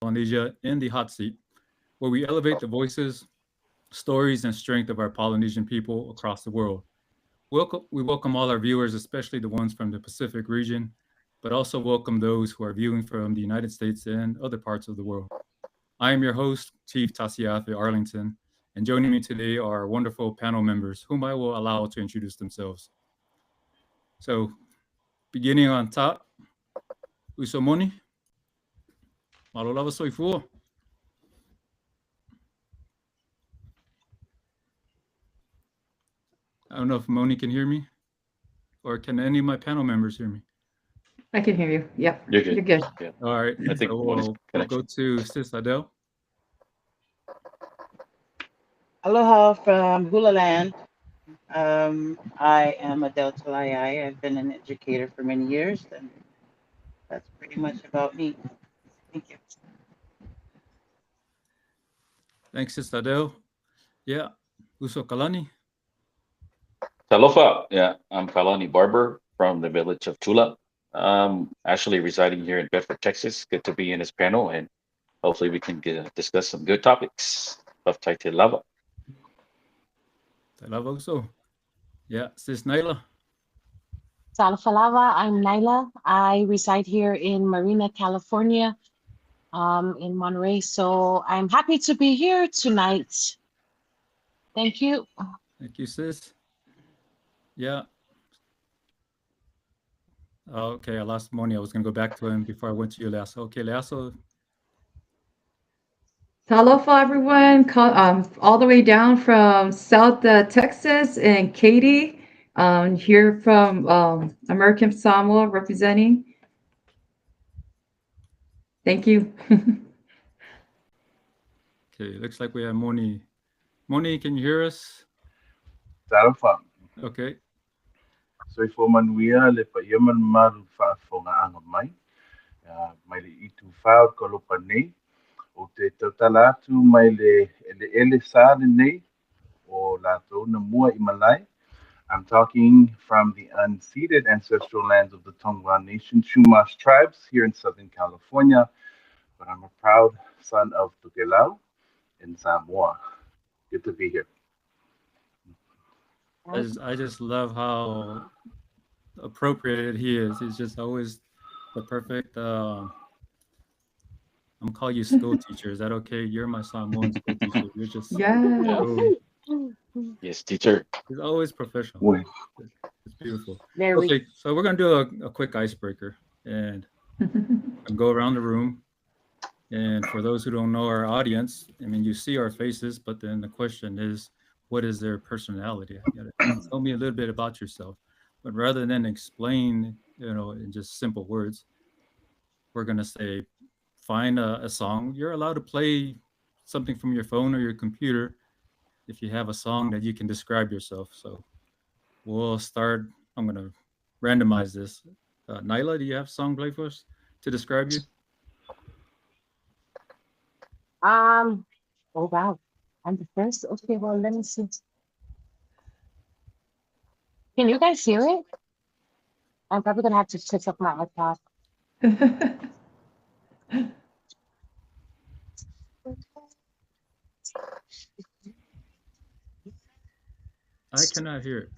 Polynesia in the Hot Seat, where we elevate the voices, stories, and strength of our Polynesian people across the world. We welcome all our viewers, especially the ones from the Pacific region, but also welcome those who are viewing from the United States and other parts of the world. I am your host, Chief Tasiafe Arlington, and joining me today are wonderful panel members whom I will allow to introduce themselves. So, beginning on top, Usomoni, Malolava Soifua. I don't know if Moni can hear me, or can any of my panel members hear me? I can hear you. Yep, You're you're good. good. Yeah. All right, I think so Moni's we'll go connection. to Sis Adele. Aloha from Hula Land. I am Adele Talayai. I've been an educator for many years, and that's pretty much about me. Thank you. Thanks, Sis Adele. Yeah, Uso Kalani. Talofa. Yeah, I'm Kalani Barber from the village of Tula. Actually residing here in Bedford, Texas. Good to be in this panel, and hopefully we can discuss some good topics of Taite Lava. Talava Uso. Yeah, Sis Naila. Salfalava, I'm Nyla. I reside here in Marina, California, in Monterey. So I'm happy to be here tonight. Thank you. Thank you, Sis. Yeah. Okay, I lost Moni. I was going to go back to him before I went to you, Leaso. Okay, Leaso. Talofa, everyone, all the way down from South Texas and Katy, here from American Samoa representing. Thank you. Okay, looks like we have Moni. Moni, can you hear us? Talofa. Okay. Soy fo manuia le pa ia man maru whaafonga anga mai. Mai le i tu whao kolopa nei. O te tautala atu mai le ele sa le nei. O lātou na mua I Malai. I'm talking from the unceded ancestral lands of the Tongan Nation, Chumash tribes here in Southern California. But I'm a proud son of Tukelau in Samoa. Good to be here. I just love how appropriate he is. He's just always the perfect. I'm gonna call you school teacher. Is that okay? You're my Samoan school teacher. You're just Yes. Yes, teacher. he's always professional. Wait. It's beautiful. Very. Okay, so we're gonna do a quick icebreaker and go around the room. And for those who don't know our audience, I mean, you see our faces, but then the question is, what is their personality? You gotta tell me a little bit about yourself. But rather than explain, in just simple words, we're gonna say, find a song. You're allowed to play something from your phone or your computer if you have a song that you can describe yourself. So we'll start. I'm gonna randomize this. Nyla, do you have a song play for us to describe you? Oh wow. I'm the first. Okay, well, let me see. Can you guys hear it? I'm probably gonna have to switch up my iPod. I cannot hear it.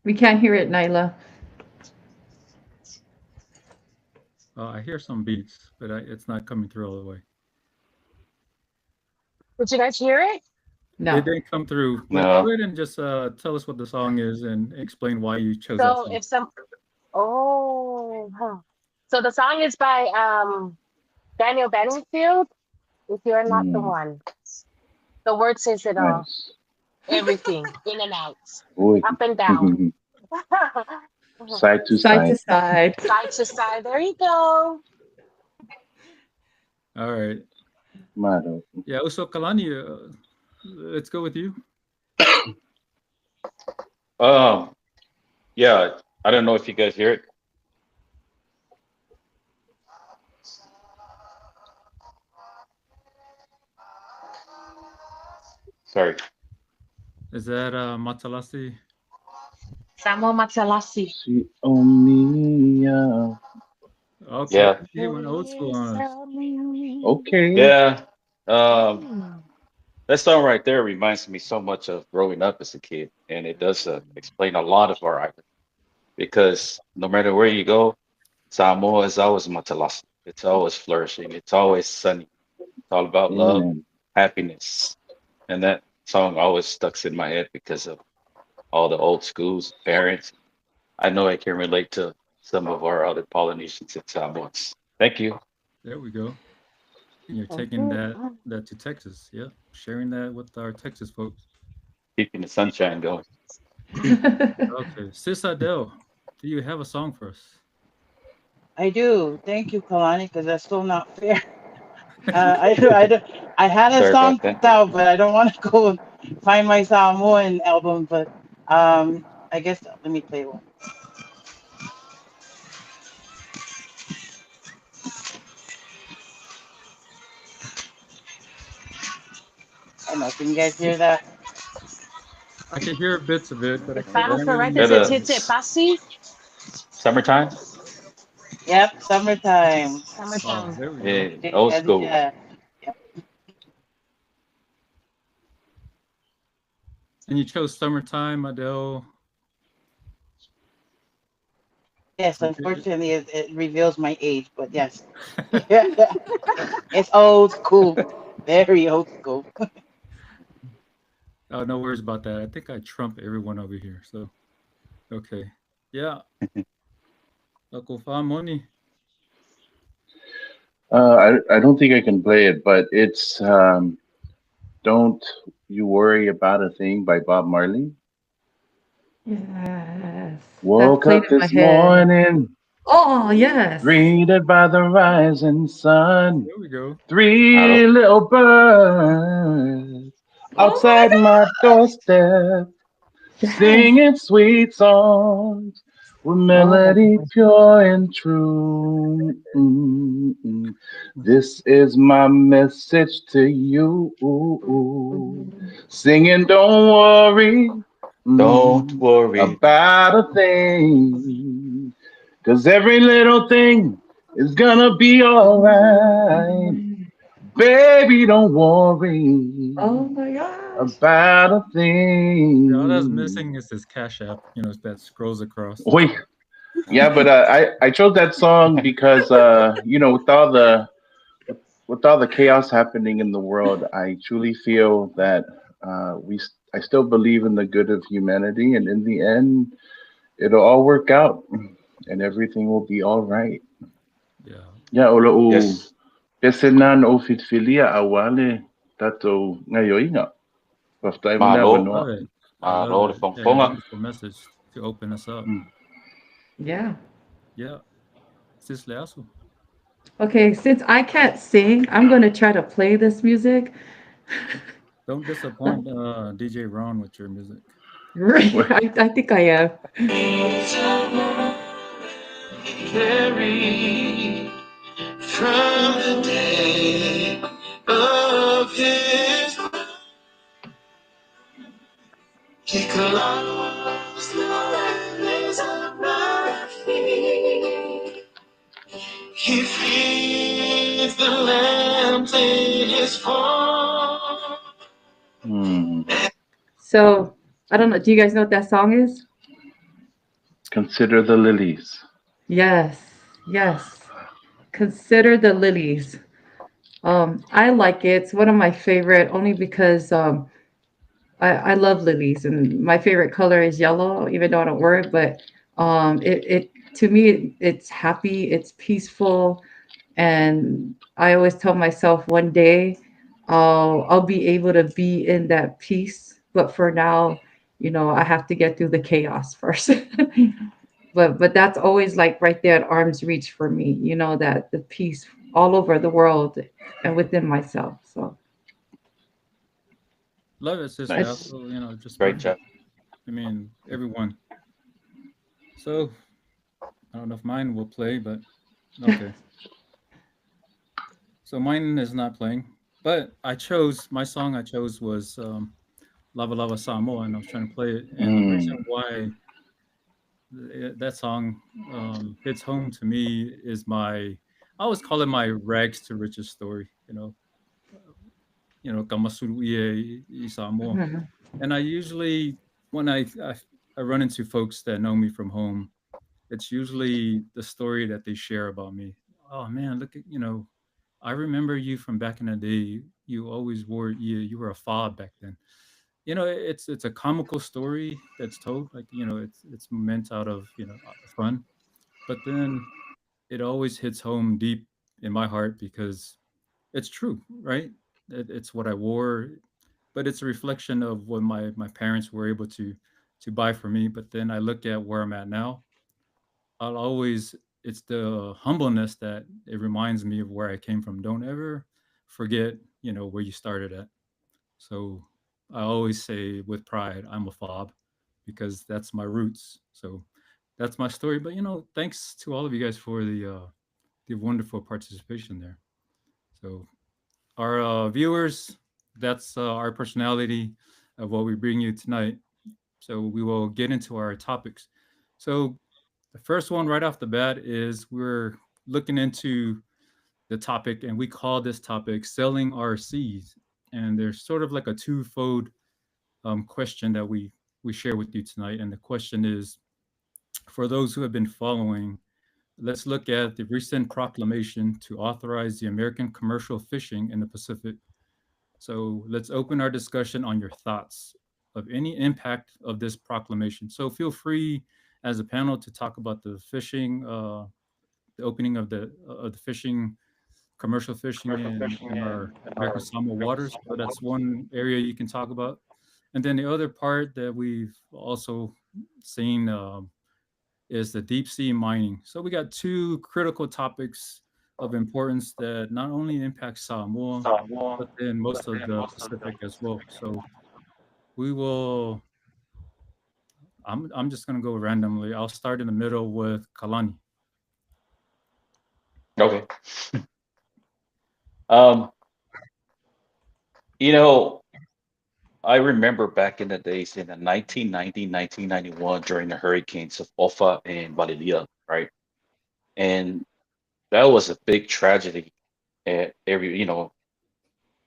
We can't hear it, Nyla. I hear some beats, but it's not coming through all the way. Did you guys hear it? It No. didn't come through. But No. go ahead and just tell us what the song is and explain why you chose that So song. if some So the song is by Daniel Bedingfield. If you're not the one. The word says it all. Nice. Everything. In and out. Oi. Up and down. Side to Side to side. side. Side to side. There you go. All right. Maro. Yeah, Uso Kalani, let's go with you. Yeah. I don't know if you guys hear it. Sorry. Is that Matalasi? Samoa Matsalasi. Si Omnia. Okay. Yeah. He went old school on us. Okay. Yeah. Um, Mm. that song right there reminds me so much of growing up as a kid, and it does explain a lot of our island because no matter where you go, Samoa is always matalas. It's always flourishing. It's always sunny. It's all about Yeah, love, man. happiness, and that song always stuck in my head because of all the old schools, parents. I know I can relate to some of our other Polynesians and Samoans. Thank you. There we go. And you're Thank taking you. that to Texas. Yeah. Sharing that with our Texas folks. Keeping the sunshine going. Okay. Sis Adele, do you have a song for us? I do. Thank you, Kalani, because that's still not fair. I had a Sorry song about that. picked out, but I don't want to go and find my Samoan album. But I guess let me play one. I don't know. Can you guys hear that? I can hear bits of it, but If I I'm don't really correct, know Yeah, is the it the words. Tite Pasi? summertime. Yep, summertime. Oh, Summertime. there we go. Yeah, old school. Yeah. And you chose "Summertime," Adele. Yes, Okay. unfortunately, it reveals my age, but yes. Yeah. It's old school. Very old school. Oh, no worries about that. I think I trump everyone over here. So, okay. Yeah. Uncle Money. I don't think I can play it, but it's "Don't You Worry About a Thing" by Bob Marley. Yes. That Woke played up in my this head. morning, Oh, yes. greeted by the rising sun. There we go. Three Claro. little birds Oh my outside my doorstep, God. Yes. singing sweet songs with Oh. melody pure and true. Mm-mm. This is my message to you. Singing, don't worry Don't worry. about a thing, 'cause every little thing is gonna be alright. Baby, don't worry Oh my gosh. about a Yeah, all that's thing. missing is this Cash App, that scrolls across. Wait, yeah, but I chose that song because with all the chaos happening in the world, I truly feel that I still believe in the good of humanity, and in the end, it'll all work out, and everything will be all right. Yeah. Yeah, ola o Yes. pesenan o fitfilia awale tato ngayon nga. Paftay mo na Malo. Love banoa. it. I love Malo de it. Yeah, Fongfonga. beautiful message to open us up. Mm. Yeah. Yeah. Sis Leasu. Okay, since I can't sing, I'm going to try to play this music. Don't disappoint DJ Ron with your music. Right. Wait, I think I am. Carry from the day of his he closed the eyes of my feet. He feeds the lambs in his fold. hmm. So, I don't know. Do you guys know what that song is? Consider the lilies. Yes. Yes. Consider the lilies. I like it. It's one of my favorite only because I love lilies and my favorite color is yellow, even though I don't wear it, but it to me it's happy, it's peaceful, and I always tell myself one day I'll be able to be in that peace, but for now, I have to get through the chaos first. But that's always like right there at arm's reach for me, that the peace all over the world and within myself. So Love it, Sis I, Nice. Leasu. Just Great perfect. job. I mean, everyone. So, I don't know if mine will play, but okay. So mine is not playing, but my song I chose was Lava Lava Samoa, and I was trying to play it. And the reason Mm. why That song hits home to me. Is my I always call it my rags to riches story. Kamasuru i Samoa. Mhm. And I usually, when I run into folks that know me from home, it's usually the story that they share about me. Oh man, look at I remember you from back in the day. You always wore you were a fob back then. It's a comical story that's told, like it's meant out of fun, but then it always hits home deep in my heart because it's true, right? It's what I wore, but it's a reflection of what my parents were able to buy for me. But then I look at where I'm at now. I'll always It's the humbleness that it reminds me of where I came from. Don't ever forget, where you started at. So I always say with pride, I'm a fob because that's my roots. So that's my story. But thanks to all of you guys for the wonderful participation there. So our viewers, that's our personality of what we bring you tonight. So we will get into our topics. So the first one right off the bat is we're looking into the topic, and we call this topic selling our seeds. And there's sort of like a twofold question that we share with you tonight. And the question is, for those who have been following, let's look at the recent proclamation to authorize the American commercial fishing in the Pacific. So let's open our discussion on your thoughts of any impact of this proclamation. So feel free as a panel to talk about the fishing, the opening of the fishing, commercial fishing in our American Samoa waters. So that's one area you can talk about. And then the other part that we've also seen is the deep sea mining. So we got two critical topics of importance that not only impact Samoa, but then most of the Pacific as well. So we will. I'm just gonna go randomly. I'll start in the middle with Kalani. Okay. Um, you know, I remember back in the days in the 1990, 1991 during the hurricanes of Ofa and Valilia, right? And that was a big tragedy at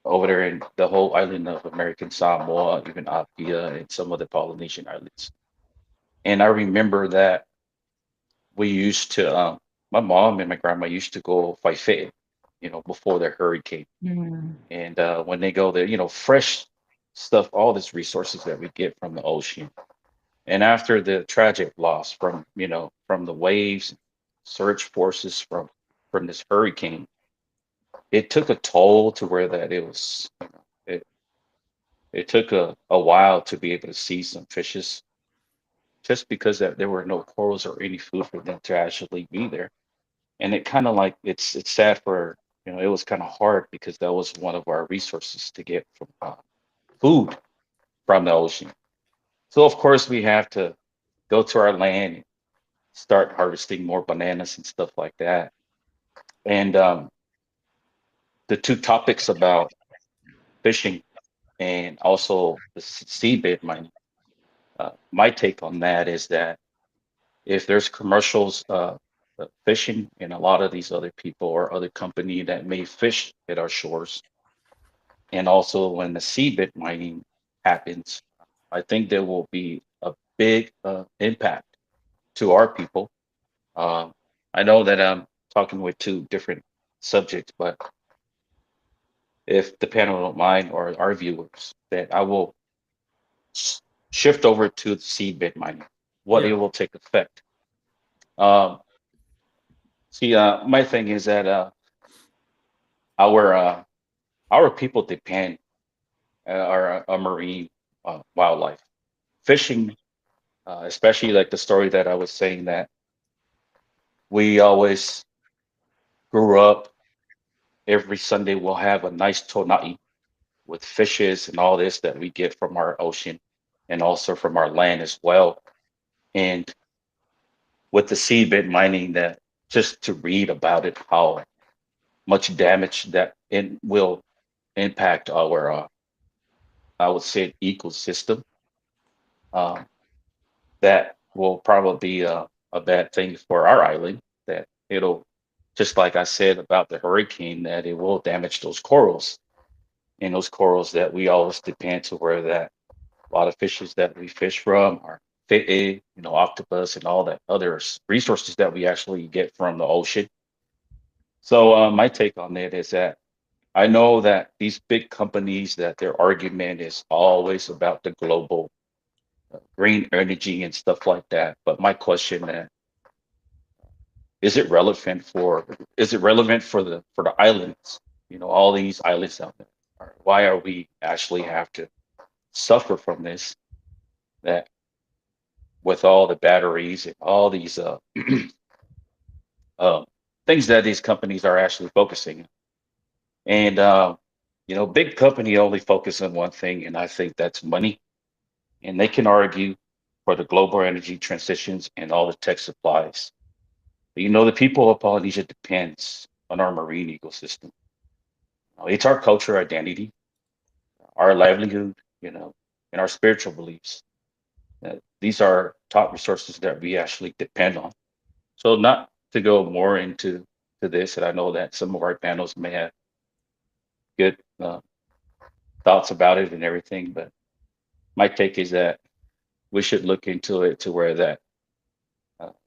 over there in the whole island of American Samoa, even Apia and some of the Polynesian islands. And I remember that we used to, my mom and my grandma used to go fight, before the hurricane. Mm. And when they go there, fresh stuff, all these resources that we get from the ocean. And after the tragic loss from the waves, search forces from this hurricane, it took a toll to where that it was, it, it took a while to be able to see some fishes just because that there were no corals or any food for them to actually be there. And it kind of like it's sad for it was kind of hard because that was one of our resources to get from food from the ocean. So of course we have to go to our land, start harvesting more bananas and stuff like that. And the two topics about fishing and also the seabed mining. My take on that is that if there's commercials fishing and a lot of these other people or other company that may fish at our shores, and also when the seabed mining happens, I think there will be a big impact to our people. Um, I know that I'm talking with two different subjects, but if the panel don't mind or our viewers, that I will shift over to the seabed mining, what it Yeah, will take effect. Um, my thing is that our our people depend our marine wildlife, fishing, especially like the story that I was saying that we always grew up. Every Sunday we'll have a nice tonai with fishes and all this that we get from our ocean and also from our land as well. And with the seabed mining, that just to read about it, how much damage that it will impact our, I would say, ecosystem. Um, that will probably be a bad thing for our island. That it'll, just like I said about the hurricane, that it will damage those corals, and those corals that we always depend to, where that a lot of fishes that we fish from are fish, octopus and all that other resources that we actually get from the ocean. So my take on it is that I know that these big companies, that their argument is always about the global green energy and stuff like that. But my question is it relevant for the islands? All these islands out there. Why are we actually have to suffer from this? That with all the batteries and all these uh, things that these companies are actually focusing on. And big company only focus on one thing, and I think that's money. And they can argue for the global energy transitions and all the tech supplies. But the people of Polynesia depends on our marine ecosystem. It's our culture identity, our livelihood, and our spiritual beliefs. These are top resources that we actually depend on. So not to go more into this, and I know that some of our panels may have good thoughts about it and everything, but my take is that we should look into it to where that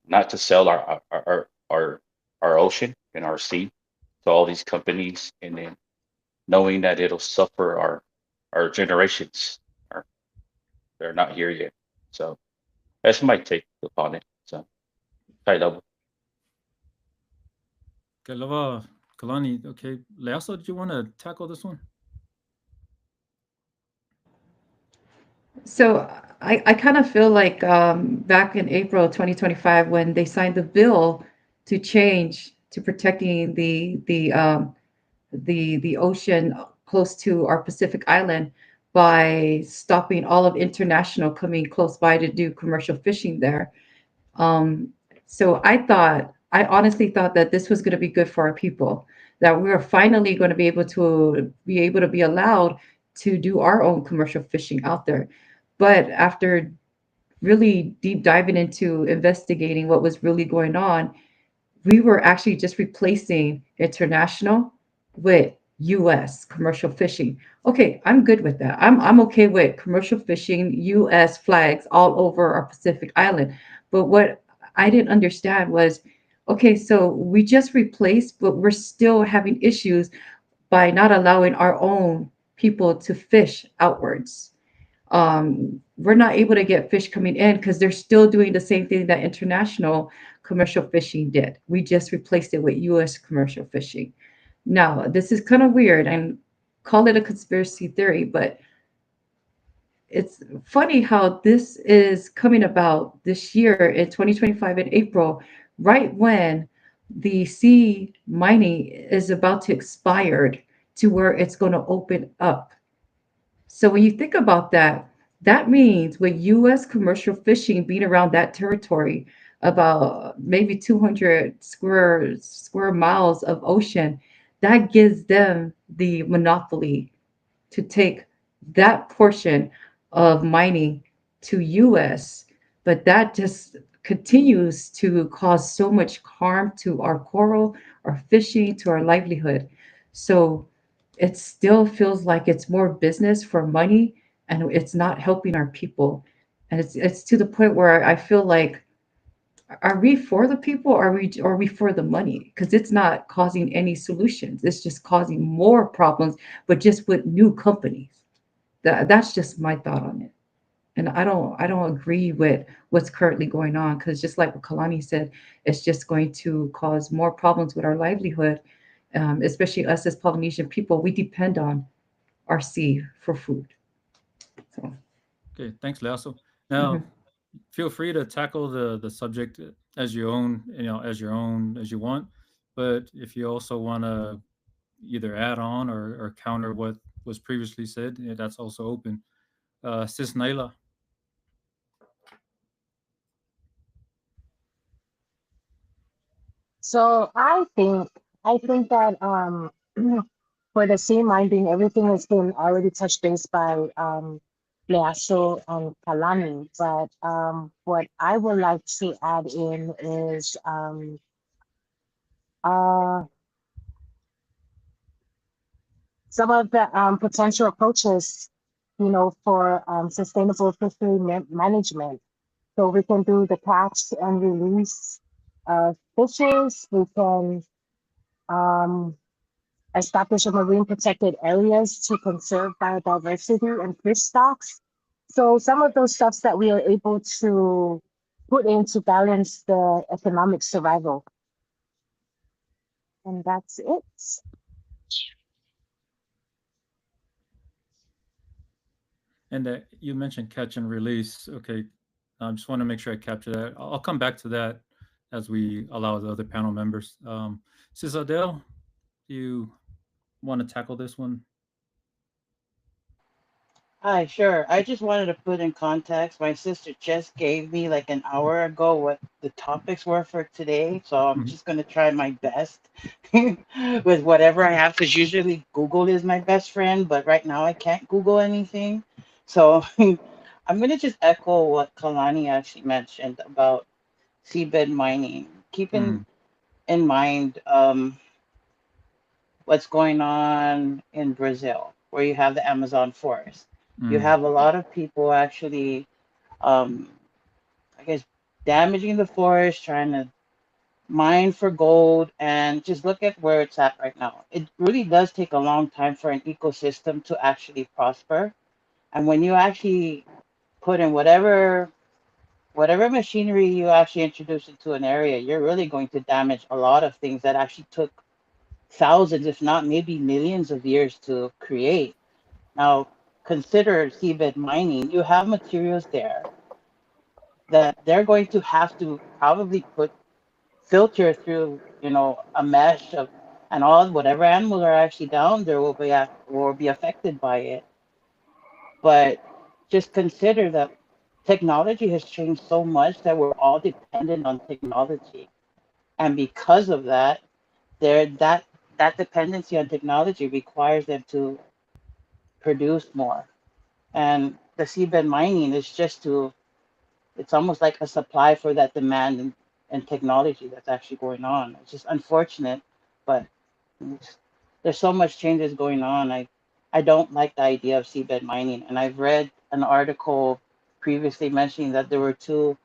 not to sell our ocean and our sea to all these companies, and then knowing that it'll suffer our generations. Are They're not here yet, so that's my take upon it. So high level. Okay, Lava, Kalani. Okay, Leaso, do you want to tackle this one? So I kind of feel like back in April 2025, when they signed the bill to change to protecting the ocean close to our Pacific island by stopping all of international coming close by to do commercial fishing there. Um, so I honestly thought that this was going to be good for our people, that we were finally going to be allowed to do our own commercial fishing out there. But after really deep diving into investigating what was really going on, we were actually just replacing international with US commercial fishing. Okay, I'm good with that. I'm okay with commercial fishing, US flags all over our Pacific island. But what I didn't understand was, okay, so we just replaced, but we're still having issues by not allowing our own people to fish outwards. We're not able to get fish coming in because they're still doing the same thing that international commercial fishing did. We just replaced it with US commercial fishing. Now, this is kind of weird and call it a conspiracy theory, but it's funny how this is coming about this year in 2025 in April, right when the sea mining is about to expire to where it's going to open up. So when you think about that, that means with US commercial fishing being around that territory, about maybe 200 square miles of ocean, that gives them the monopoly to take that portion of mining to US, but that just continues to cause so much harm to our coral, our fishing, to our livelihood. So it still feels like it's more business for money and it's not helping our people. And it's to the point where I feel like, are we for the people or are we for the money? Because it's not causing any solutions. It's just causing more problems, but just with new companies. That's just my thought on it. And I don't agree with what's currently going on, because just like what Kalani said, it's just going to cause more problems with our livelihood, especially us as Polynesian people. We depend on our sea for food. So Okay, thanks, Leaso. Now, mhm. feel free to tackle the subject as your own, as you want. But if you also want to either add on or counter what was previously said, that's also open. Sis Naila. So I think that for the sea minding, everything has been already touched base by Leaso and Kalani. But what I would like to add in is uh, some of the potential approaches, for sustainable fishery management. So we can do the catch and release fishes. We can um, establish a marine protected areas to conserve biodiversity and fish stocks. So some of those stuffs that we are able to put in to balance the economic survival. And that's it. And you mentioned catch and release. Okay, I just want to make sure I capture that. I'll come back to that as we allow the other panel members. Sis Adele, do you want to tackle this one? Hi, sure. I just wanted to put in context. My sister just gave me like an hour ago what the topics were for today. So I'm Mhm. just going to try my best with whatever I have, because usually Google is my best friend, but right now I can't Google anything. So I'm going to just echo what Kalani actually mentioned about seabed mining. Keeping Mm, in mind what's going on in Brazil, where you have the Amazon forest. You mm, have a lot of people actually, um, I guess, damaging the forest, trying to mine for gold, and just look at where it's at right now. It really does take a long time for an ecosystem to actually prosper. And when you actually put in whatever machinery you actually introduce into an area, you're really going to damage a lot of things that actually took thousands, if not maybe millions of years to create. Now, consider seabed mining. You have materials there that they're going to have to probably put filter through, a mesh of, and all whatever animals are actually down there will be affected by it. But just consider that technology has changed so much that we're all dependent on technology, and because of that, there that dependency on technology requires them to produce more. And the seabed mining is just to, it's almost like a supply for that demand and technology that's actually going on. It's just unfortunate, but there's so much changes going on. I don't like the idea of seabed mining. And I've read an article previously mentioning that there were two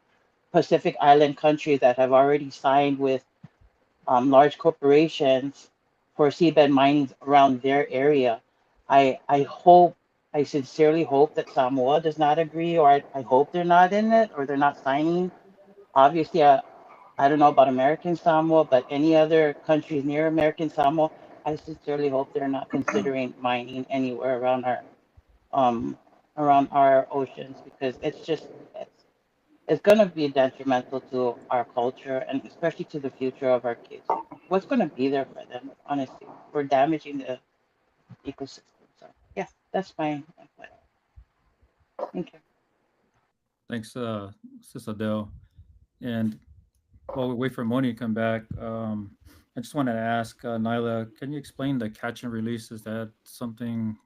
Pacific Island countries that have already signed with large corporations for seabed mining around their area. I hope, I sincerely hope that Samoa does not agree, or I hope they're not in it, or they're not signing. Obviously, I don't know about American Samoa, but any other countries near American Samoa, I sincerely hope they're not considering mining anywhere um around our oceans, because it's going to be detrimental to our culture, and especially to the future of our kids. What's going to be there for them, honestly? We're damaging the ecosystem. So, yeah, that's my input. Thank you. thanks, Sis Adele. And while we wait for Moni to come back, I just wanted to ask Nyla, can you explain the catch and release? Is that something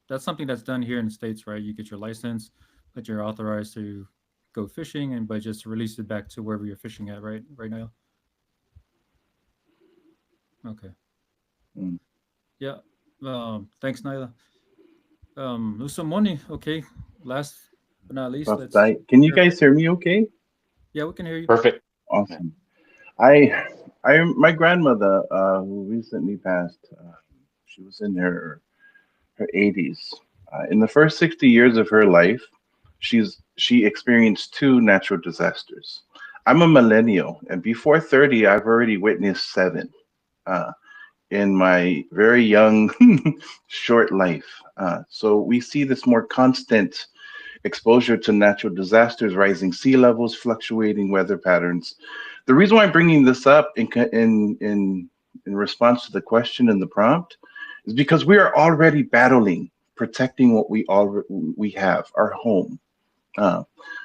that's done here in the States, right? You get your license, but you're authorized to go fishing, and but just release it back to wherever you're fishing at, right? Right now. Okay. Mm. Yeah. Thanks, Nyla. Moni. Okay. Last but not least, let's. Can you guys hear me okay? Yeah, we can hear you. Perfect. Awesome. My grandmother, who recently passed, she was in her 80s. In the first 60 years of her life, she experienced two natural disasters. I'm a millennial, and before 30, I've already witnessed seven in my very young, short life. So we see this more constant exposure to natural disasters, rising sea levels, fluctuating weather patterns. The reason why I'm bringing this up in response to the question and the prompt is because we are already battling protecting what we have, our home, uh,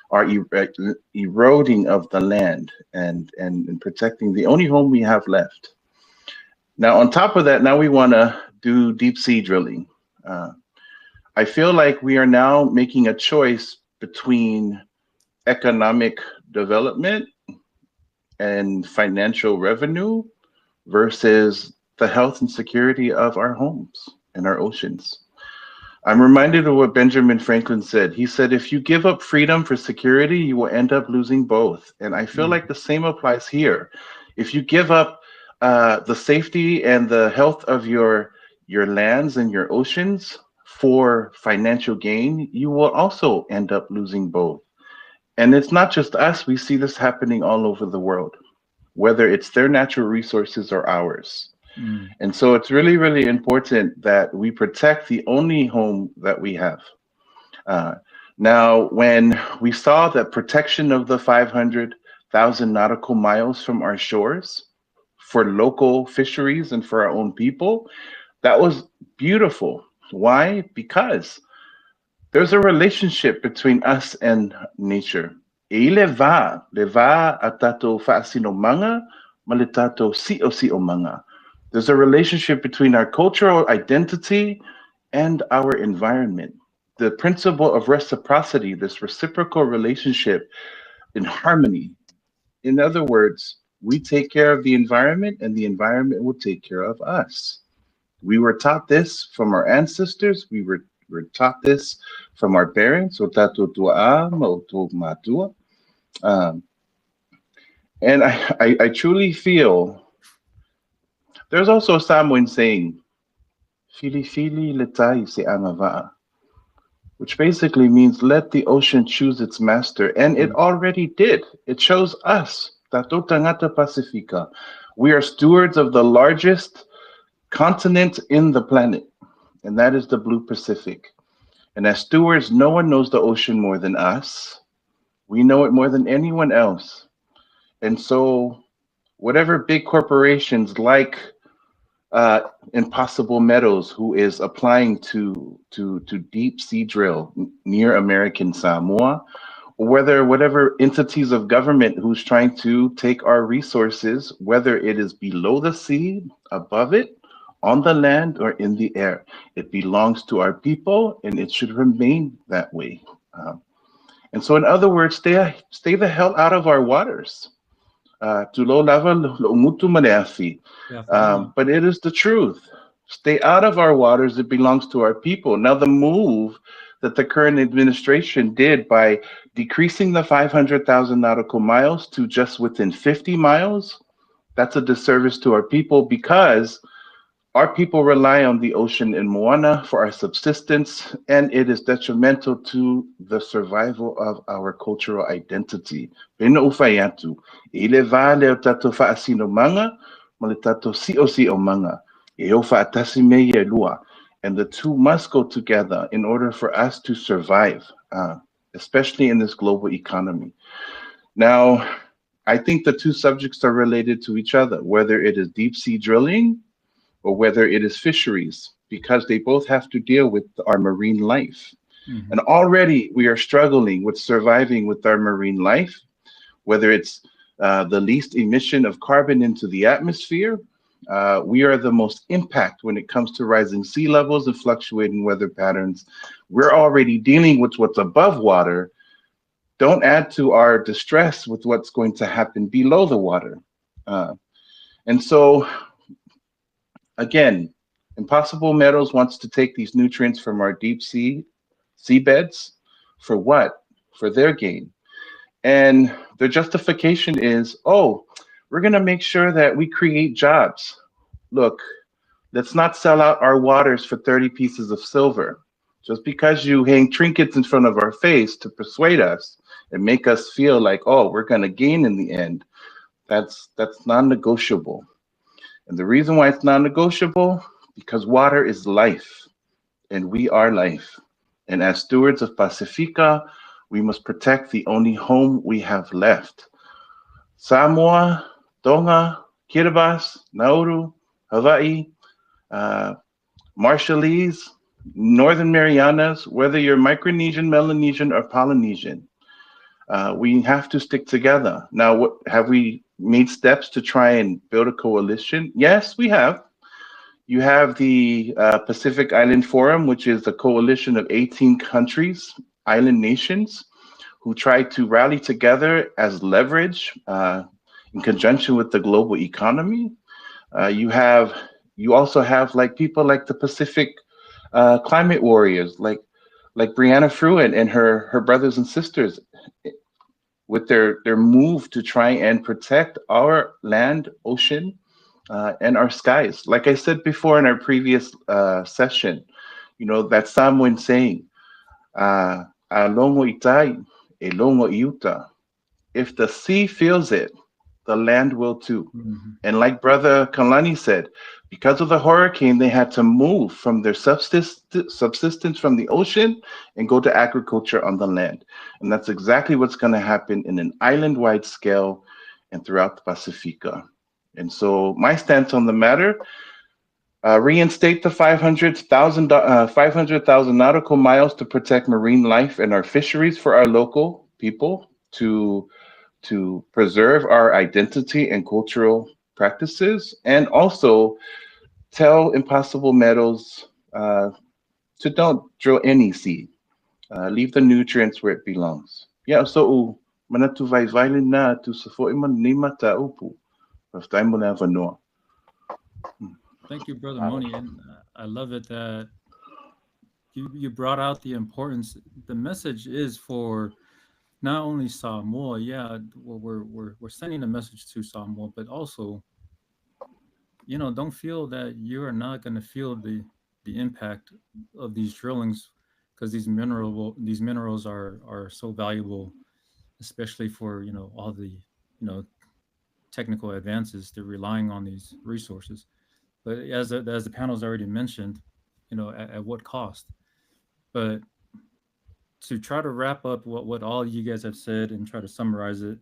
our eroding of the land, and protecting the only home we have left. Now, on top of that, now we want to do deep sea drilling. Uh, I feel like we are now making a choice between economic development and financial revenue versus the health and security of our homes and our oceans. I'm reminded of what Benjamin Franklin said. He said, if you give up freedom for security, you will end up losing both. And I feel like the same applies here. If you give up the safety and the health of your lands and your oceans for financial gain, you will also end up losing both. And it's not just us. We see this happening all over the world, whether it's their natural resources or ours. And so it's really, really important that we protect the only home that we have. Now, when we saw that protection of the 500,000 nautical miles from our shores for local fisheries and for our own people, that was beautiful. Why? Because there's a relationship between us and nature. E leva atato fa'asinomanga, malitato si'o-si'omanga. There's a relationship between our cultural identity and our environment. The principle of reciprocity, this reciprocal relationship in harmony. In other words, we take care of the environment and the environment will take care of us. We were taught this from our ancestors. We were taught this from our parents. And I truly feel there's also a Samoan saying, "Fili fili letai se angava," which basically means let the ocean choose its master. And it already did. It chose us. Tato tangata Pacifica. We are stewards of the largest continent in the planet, and that is the Blue Pacific. And as stewards, no one knows the ocean more than us. We know it more than anyone else. And so whatever big corporations like Impossible Metals, who is applying to deep sea drill near American Samoa, or whatever entities of government who's trying to take our resources, whether it is below the sea, above it, on the land, or in the air, it belongs to our people, and it should remain that way. And so, in other words, stay the hell out of our waters. But it is the truth. Stay out of our waters. It belongs to our people. Now, the move that the current administration did by decreasing the 500,000 nautical miles to just within 50 miles, that's a disservice to our people because our people rely on the ocean in Moana for our subsistence, and it is detrimental to the survival of our cultural identity. And the two must go together in order for us to survive, especially in this global economy. Now, I think the two subjects are related to each other, whether it is deep sea drilling or whether it is fisheries, because they both have to deal with our marine life. And already we are struggling with surviving with our marine life, whether it's the least emission of carbon into the atmosphere. We are the most impact when it comes to rising sea levels and fluctuating weather patterns. We're already dealing with what's above water. Don't add to our distress with what's going to happen below the water. And so, again, Impossible Metals wants to take these nutrients from our deep sea seabeds for what? For their gain. And their justification is, oh, we're going to make sure that we create jobs. Look, let's not sell out our waters for 30 pieces of silver. Just because you hang trinkets in front of our face to persuade us and make us feel like, oh, we're going to gain in the end, that's non-negotiable. And the reason why it's non-negotiable, because water is life, and we are life. And as stewards of Pacifica, we must protect the only home we have left. Samoa, Tonga, Kiribati, Nauru, Hawaii, Marshallese, Northern Marianas, whether you're Micronesian, Melanesian, or Polynesian, we have to stick together. Now, have we made steps to try and build a coalition? Yes, we have. You have the Pacific Island Forum, which is a coalition of 18 countries, island nations, who try to rally together as leverage in conjunction with the global economy. You also have like people like the Pacific climate warriors, like Brianna Fruin and her brothers and sisters, with their move to try and protect our land, ocean, and our skies. Like I said before in our previous session, that Samoan saying, "Alongo itai, elongo iuta." If the sea feels it, the land will too. Mm-hmm. And like Brother Kalani said, because of the hurricane, they had to move from their subsistence from the ocean and go to agriculture on the land. And that's exactly what's going to happen in an island-wide scale and throughout the Pacifica. And so my stance on the matter, reinstate the 500,000 nautical miles to protect marine life and our fisheries for our local people, to preserve our identity and cultural practices, and also tell Impossible Metals to don't drill any seed. Leave the nutrients where it belongs. Yeah, so manatu vai vaile na tu safo iman ni mata upu. Time will never know. Thank you, Brother Moni. And I love it that you brought out the importance. The message is for not only Samoa, yeah, we're sending a message to Samoa, but also, don't feel that you are not going to feel the impact of these drillings, because these minerals are so valuable, especially for all the technical advances. They're relying on these resources, but as the panel's already mentioned, at what cost? But to try to wrap up what all you guys have said and try to summarize it,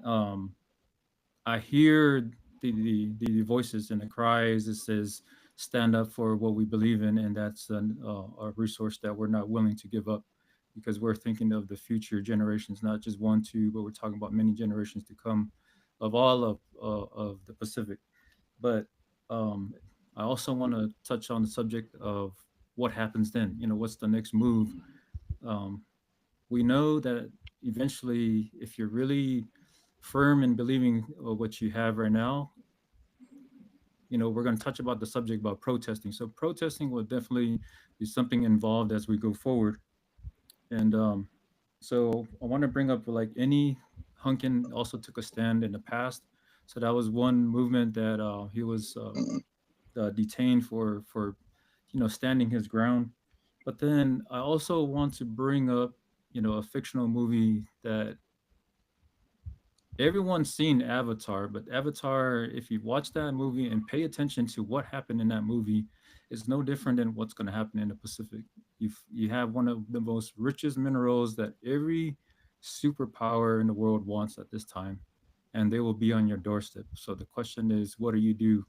I hear the voices and the cries that says stand up for what we believe in, and that's a resource that we're not willing to give up, because we're thinking of the future generations, not just 1, 2, but we're talking about many generations to come of all of the Pacific. But I also want to touch on the subject of what happens then. What's the next move? We know that eventually, if you're really firm in believing what you have right now, we're going to touch about the subject about protesting. So protesting will definitely be something involved as we go forward. And so I want to bring up, like, any Hunkin also took a stand in the past. So that was one movement that he was detained for standing his ground. But then I also want to bring up a fictional movie that everyone's seen, Avatar. But Avatar, if you watch that movie and pay attention to what happened in that movie, it's no different than what's going to happen in the Pacific. You have one of the most richest minerals that every superpower in the world wants at this time, and they will be on your doorstep. So the question is, what do you do?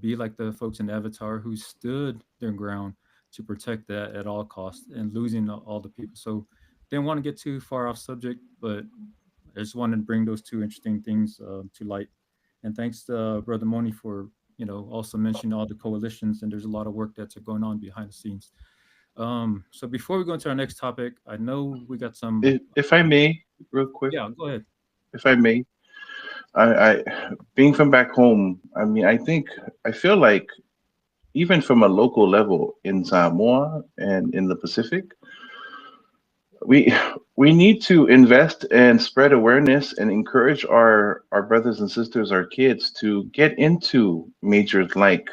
Be like the folks in Avatar who stood their ground to protect that at all costs, and losing all the people. So didn't want to get too far off subject, but I just wanted to bring those two interesting things to light. And thanks to Brother Moni for also mentioning all the coalitions, and there's a lot of work that's going on behind the scenes. So before we go into our next topic, I know we got some. If I may, real quick. Yeah, go ahead. If I may, I being from back home, I feel like even from a local level in Samoa and in the Pacific, we need to invest and spread awareness and encourage our brothers and sisters, our kids, to get into majors like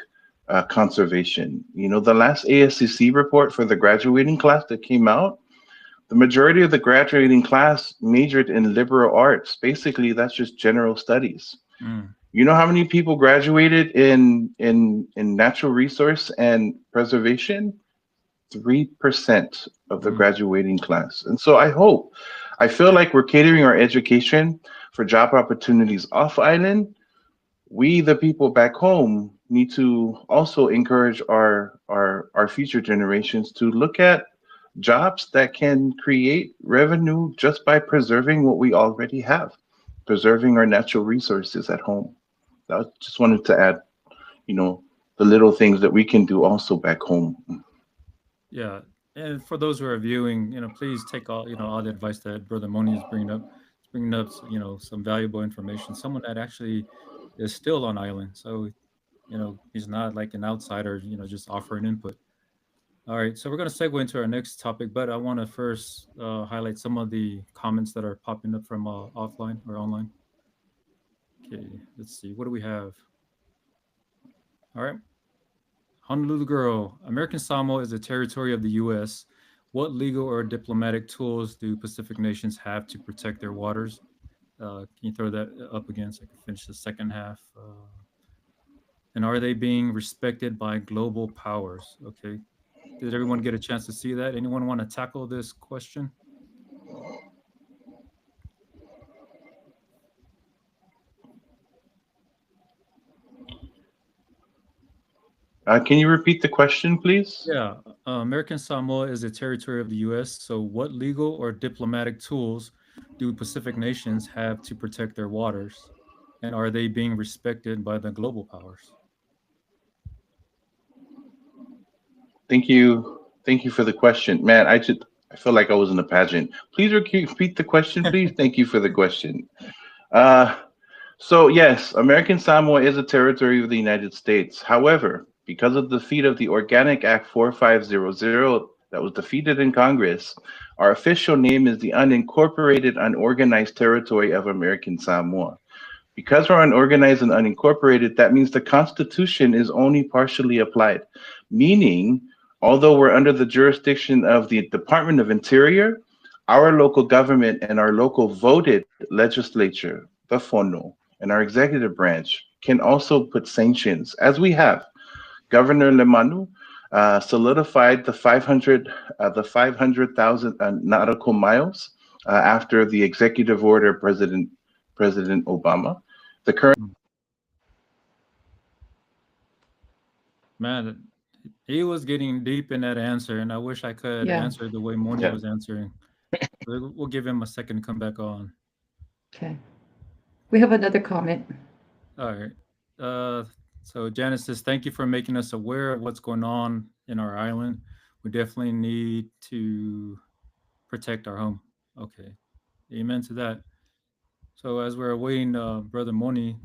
conservation. The last ASCC report for the graduating class that came out, the majority of the graduating class majored in liberal arts. Basically, that's just general studies. You know how many people graduated in natural resource and preservation? 3% of the graduating class. And so I feel like we're catering our education for job opportunities off island. We, the people back home, need to also encourage our future generations to look at jobs that can create revenue just by preserving what we already have, preserving our natural resources at home. I just wanted to add, the little things that we can do also back home. Yeah, and for those who are viewing, please take all the advice that Brother Moni is bringing up. He's bringing up, some valuable information. Someone that actually is still on island, so he's not like an outsider, just offering input. All right, so we're going to segue into our next topic, but I want to first highlight some of the comments that are popping up from offline or online. Okay, let's see. What do we have? All right. Honolulu Girl, American Samoa is a territory of the U.S. What legal or diplomatic tools do Pacific nations have to protect their waters? Can you throw that up again so I can finish the second half? And are they being respected by global powers? Okay. Did everyone get a chance to see that? Anyone want to tackle this question? Can you repeat the question, please? Yeah. American Samoa is a territory of the U.S. So, what legal or diplomatic tools do Pacific nations have to protect their waters? And are they being respected by the global powers? Thank you. Thank you for the question. Man, I feel like I was in a pageant. Please repeat the question, please. Thank you for the question. So yes, American Samoa is a territory of the United States. However, because of the defeat of the Organic Act 4500 that was defeated in Congress, our official name is the Unincorporated Unorganized Territory of American Samoa. Because we're unorganized and unincorporated, that means the Constitution is only partially applied, meaning although we're under the jurisdiction of the Department of Interior, our local government and our local voted legislature, the Fono, and our executive branch can also put sanctions, as we have. Governor Lemanu solidified the 500,000 nautical miles after the executive order President Obama. The current Man, he was getting deep in that answer, and I wish I could Yeah. answer the way Moni was answering. We'll give him a second to come back on. Okay. We have another comment. All right. So Janice says, thank you for making us aware of what's going on in our island. We definitely need to protect our home. Okay. Amen to that. So as we're waiting, Brother Moni,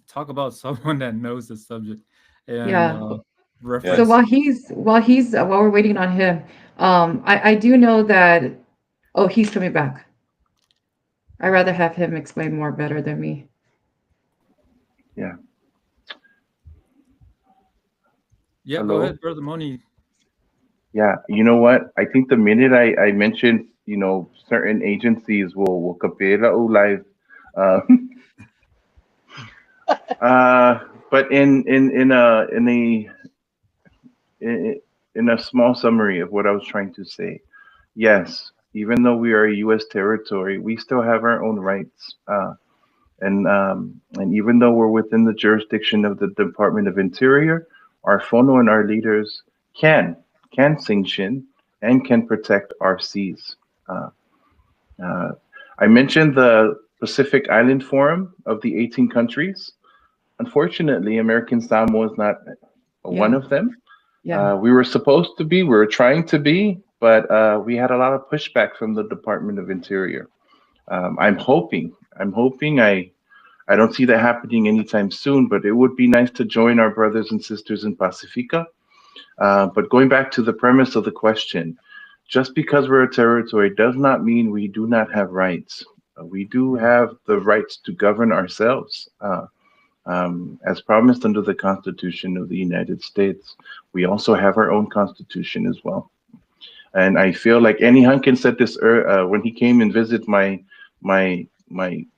talk about someone that knows the subject and Yeah. reference. So while we're waiting on him, I do know that. Oh, he's coming back. I'd rather have him explain more better than me. Yeah. Yeah, Hello? go ahead, Brother Moni. Yeah, you know what? I think the minute I mentioned, certain agencies will compare live. Uh, but in a small summary of what I was trying to say, yes, even though we are a U.S. territory, we still have our own rights. And even though we're within the jurisdiction of the Department of Interior, our Fono and our leaders can sanction and can protect our seas. I mentioned the Pacific Island Forum of the 18 countries. Unfortunately, American Samoa is not one of them. Yeah. We were supposed to be, we were trying to be, but we had a lot of pushback from the Department of Interior. I'm hoping I don't see that happening anytime soon, but it would be nice to join our brothers and sisters in Pacifica. But going back to the premise of the question, just because we're a territory does not mean we do not have rights. We do have the rights to govern ourselves. As promised under the Constitution of the United States, we also have our own Constitution as well. And I feel like Annie Hunkin said this when he came and visited my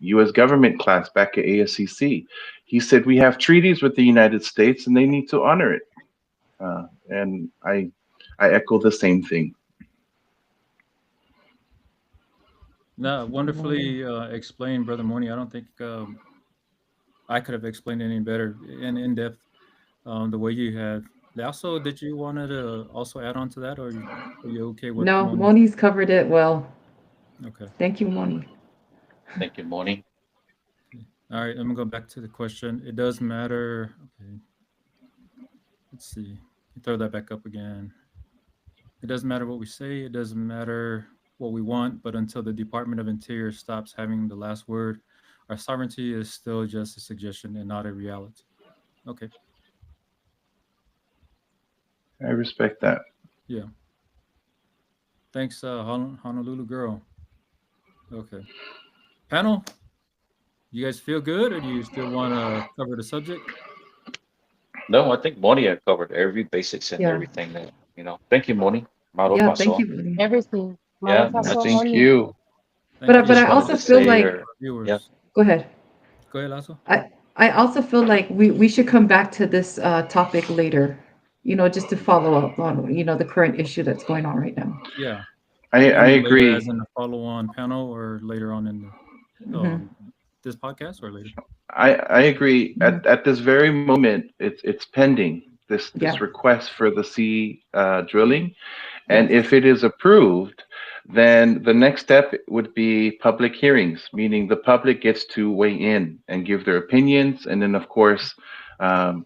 U.S. government class back at ASCC. He said we have treaties with the United States and they need to honor it. And I echo the same thing. No, wonderfully explained, Brother Moni. I don't think I could have explained it any better and in depth the way you have. Also, did you want to also add on to that, or are you okay with No, Moni? Moni's covered it well. Okay. Thank you, Moni. Thank you, Moni. All right, I'm gonna go back to the question. It does matter. Okay, let's see. Throw that back up again. It doesn't matter what we say. It doesn't matter what we want. But until the Department of Interior stops having the last word, our sovereignty is still just a suggestion and not a reality. Okay. I respect that. Yeah. Thanks, Honolulu girl. Okay. Panel, you guys feel good, or do you still want to cover the subject? No, I think Moni had covered every basics and Yeah. everything that, you know. Thank you, Moni. Maro Yeah. Thank paso. you, Willie. Everything. Yeah, Malaika I so think Thank money. you. Thank I you. But just I wanted also to feel say, like, or yeah, Viewers, go ahead. go ahead, Lasso. I also feel like we should come back to this topic later, just to follow up on, the current issue that's going on right now. Yeah. I You mean later, agree. as in the follow-on panel, or later on in the Hmm. this podcast, or later? I agree. Hmm. At this very moment, it's pending this Yeah. request for the sea drilling, and Yes. if it is approved, then the next step would be public hearings, meaning the public gets to weigh in and give their opinions, and then of course,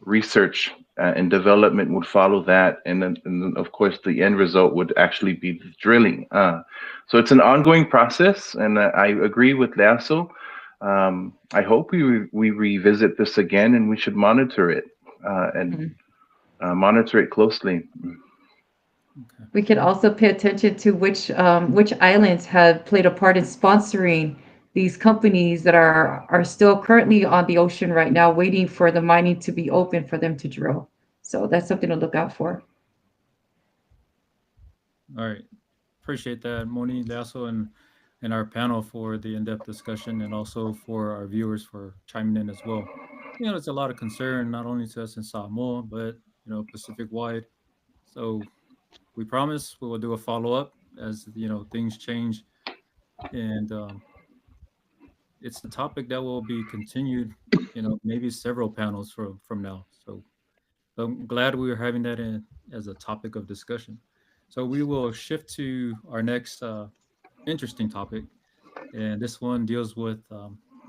research and development would follow that, and then of course the end result would actually be the drilling. So it's an ongoing process, and I agree with Lasso. I hope we revisit this again, and we should monitor it and Mhm. monitor it closely. Okay. We could also pay attention to which islands have played a part in sponsoring these companies that are still currently on the ocean right now, waiting for the mining to be open for them to drill. So that's something to look out for. All right. Appreciate that, Moni, Lasso, and our panel for the in-depth discussion, and also for our viewers for chiming in as well. It's a lot of concern, not only to us in Samoa, but Pacific wide. So we promise we will do a follow-up as things change, and it's a topic that will be continued. Maybe several panels from now. So I'm glad we are having that in as a topic of discussion. So we will shift to our next interesting topic, and this one deals with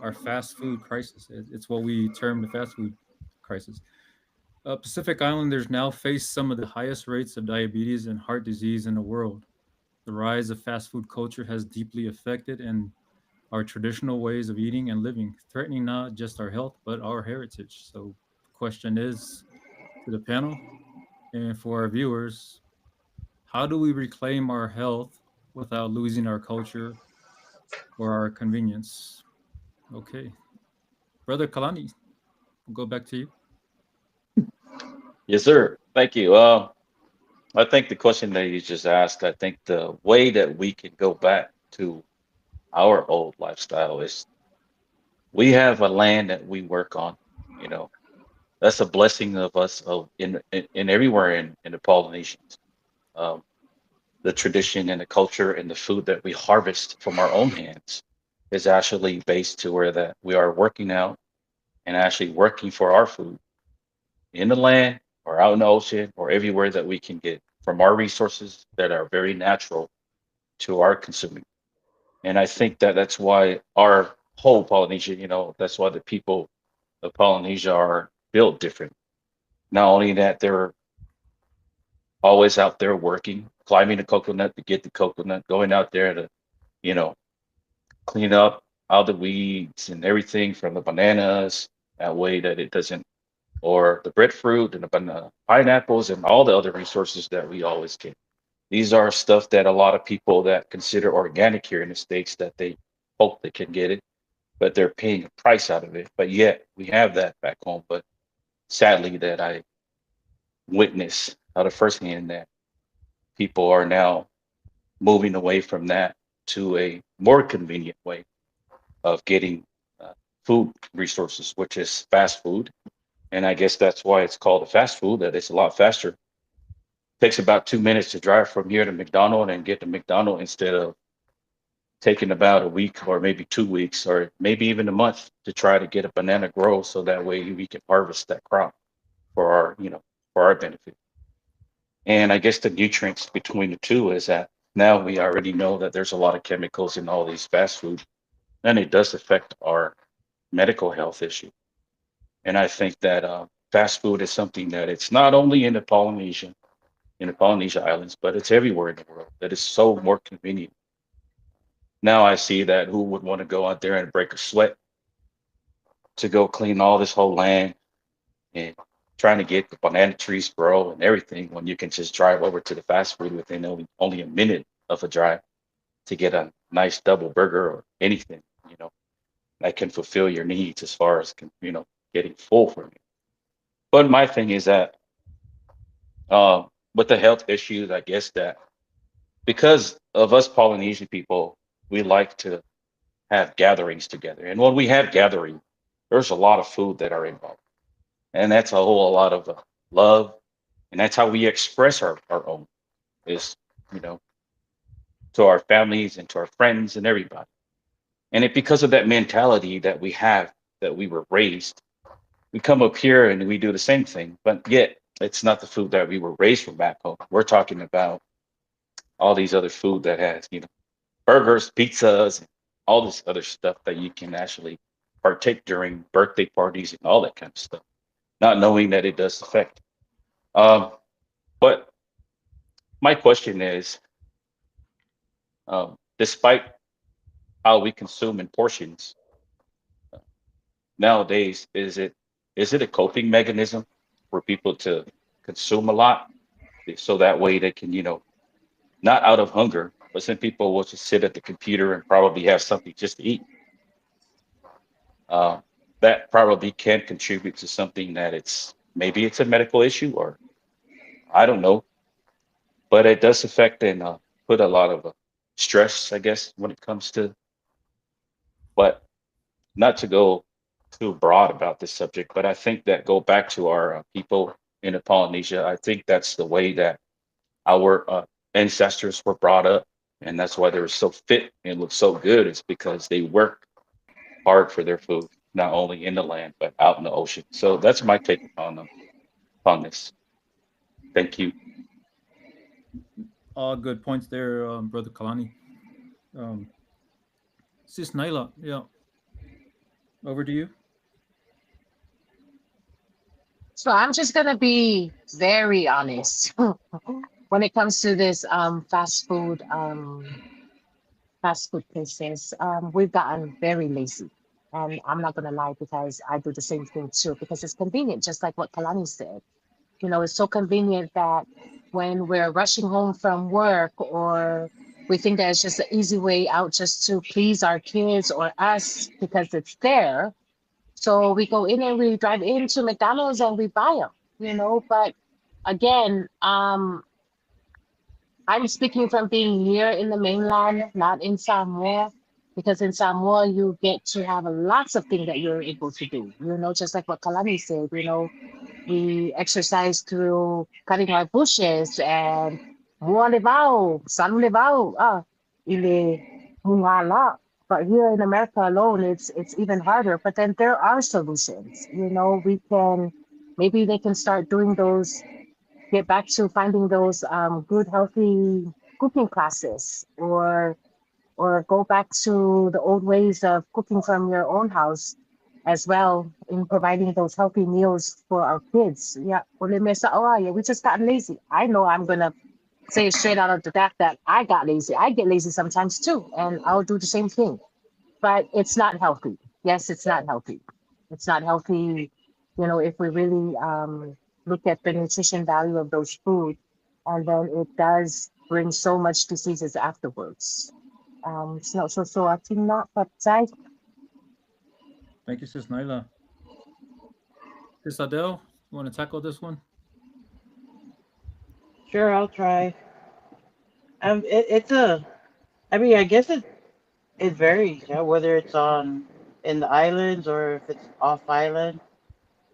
our fast food crisis. It's what we term the fast food crisis. Pacific Islanders now face some of the highest rates of diabetes and heart disease in the world. The rise of fast food culture has deeply affected and our traditional ways of eating and living, threatening not just our health but our heritage. So, the question is to the panel and for our viewers: how do we reclaim our health without losing our culture or our convenience? Okay, Brother Kalani, we'll go back to you. yes, sir. Thank you. I think the question that you just asked, I think the way that we can go back to our old lifestyle is we have a land that we work on. You know, that's a blessing of us of in everywhere in the Polynesians. Um, the tradition and the culture and the food that we harvest from our own hands is actually based to where that we are working out and actually working for our food in the land or out in the ocean or everywhere that we can get from our resources that are very natural to our consuming. And I think that that's why our whole Polynesia, that's why the people of Polynesia are built different. Not only that, they're always out there working, climbing the coconut to get the coconut, going out there to, you know, clean up all the weeds and everything from the bananas, that way that it doesn't, or the breadfruit and the pineapples and all the other resources that we always get. These are stuff that a lot of people that consider organic here in the States that they hope they can get it, but they're paying a price out of it. But yet we have that back home. But sadly, that I witness out of firsthand that people are now moving away from that to a more convenient way of getting food resources, which is fast food. And I guess that's why it's called a fast food, that it's a lot faster. Takes about 2 minutes to drive from here to McDonald's and get to McDonald's instead of taking about a week or maybe 2 weeks or maybe even a month to try to get a banana grow so that way we can harvest that crop for our, for our benefit. And I guess the nutrients between the two is that now we already know that there's a lot of chemicals in all these fast food, and it does affect our medical health issue. And I think that fast food is something that it's not only in the Polynesia Islands, but it's everywhere in the world. That is so more convenient. Now I see that who would want to go out there and break a sweat to go clean all this whole land and trying to get the banana trees grow and everything when you can just drive over to the fast food within only a minute of a drive to get a nice double burger or anything, that can fulfill your needs as far as, getting full from you. But my thing is that uh, with the health issues, I guess that because of us Polynesian people, we like to have gatherings together. And when we have gathering, there's a lot of food that are involved. And that's a whole lot of love. And that's how we express our own is, you know, to our families and to our friends and everybody. And it because of that mentality that we have, that we were raised, we come up here and we do the same thing, but yet it's not the food that we were raised from back home. We're talking about all these other food that has, burgers, pizzas, and all this other stuff that you can actually partake during birthday parties and all that kind of stuff, not knowing that it does affect. Um, but my question is, despite how we consume in portions nowadays, is it a coping mechanism for people to consume a lot so that way they can, not out of hunger, but some people will just sit at the computer and probably have something just to eat. Uh, that probably can contribute to something that maybe it's a medical issue or I don't know, but it does affect and put a lot of stress, I guess, when it comes to. But not to go too broad about this subject, but I think that go back to our people in the Polynesia. I think that's the way that our ancestors were brought up, and that's why they were so fit and look so good. It's because they work hard for their food, not only in the land but out in the ocean. So that's my take upon them on this. Thank you. All good points there, Brother Kalani. Um, Sis Naila, yeah, over to you. So I'm just gonna be very honest when it comes to this fast food places. We've gotten very lazy. And I'm not gonna lie because I do the same thing too, because it's convenient, just like what Kalani said. It's so convenient that when we're rushing home from work or we think that it's just an easy way out just to please our kids or us because it's there. So we go in and we drive into McDonald's and we buy them. But again, I'm speaking from being here in the mainland, not in Samoa, because in Samoa you get to have lots of things that you're able to do. Just like what Kalani said. We exercise through cutting our bushes and mua levao, san levao, ile mungala. But here in America alone, it's even harder. But then there are solutions. We can maybe they can start doing those, get back to finding those good healthy cooking classes, or go back to the old ways of cooking from your own house as well in providing those healthy meals for our kids. Yeah, yeah, we just got lazy. I know I'm gonna say it straight out of the back that I got lazy. I get lazy sometimes too, and I'll do the same thing. But it's not healthy. Yes, it's not healthy. It's not healthy, if we really look at the nutrition value of those food, and then it does bring so much diseases afterwards. So I think not, but Thank you, Sis Naila. Sis Adele, you want to tackle this one? Sure, I'll try. It's I mean, I guess it varies, yeah, whether it's on in the islands or if it's off island.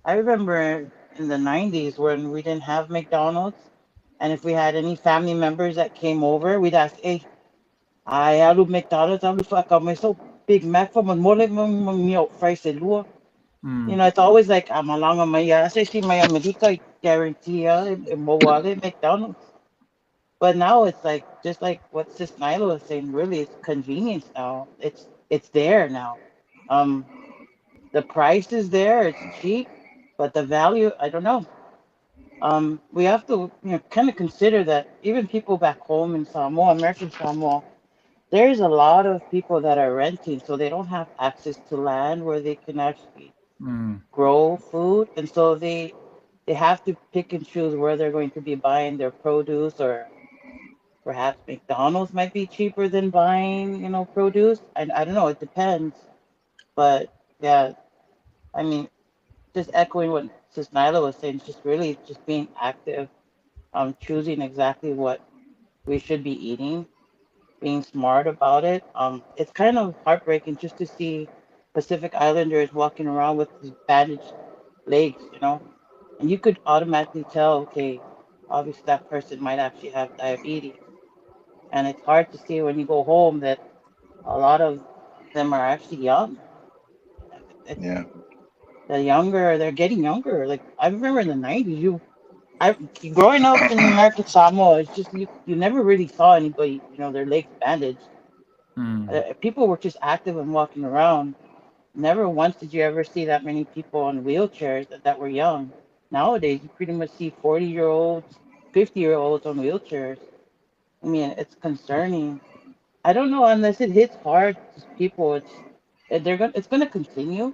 I remember in the 90s when we didn't have McDonald's, and if we had any family members that came over, we'd ask, "Hey, I have McDonald's. I'm fuck. I'm so Big Mac from a mole meal fries and lure." Hmm. It's always like I'm along on my say see my America guarantee in Mobile McDonald's. But now it's like just like what Sis Nyla was saying. Really, it's convenience now. It's there now. Um, The price is there, it's cheap, but the value, I don't know. We have to, kind of consider that even people back home in Samoa, American Samoa, there's a lot of people that are renting, so they don't have access to land where they can actually Mm, grow food, and so they have to pick and choose where they're going to be buying their produce, or perhaps McDonald's might be cheaper than buying, produce. And I don't know, it depends. But yeah, I mean, just echoing what Sis Nyla was saying, just really just being active, choosing exactly what we should be eating, being smart about it. It's kind of heartbreaking just to see Pacific Islanders walking around with these bandaged legs, and you could automatically tell, okay, obviously that person might actually have diabetes. And it's hard to see when you go home that a lot of them are actually young. It's Yeah. they're getting younger. Like I remember in the '90s, I growing up in American Samoa, it's just you never really saw anybody, their legs bandaged. mm. People were just active and walking around. Never once did you ever see that many people on wheelchairs that were young. Nowadays, you pretty much see 40-year-olds, 50-year-olds on wheelchairs. I mean, it's concerning. I don't know unless it hits hard to people. It's gonna continue.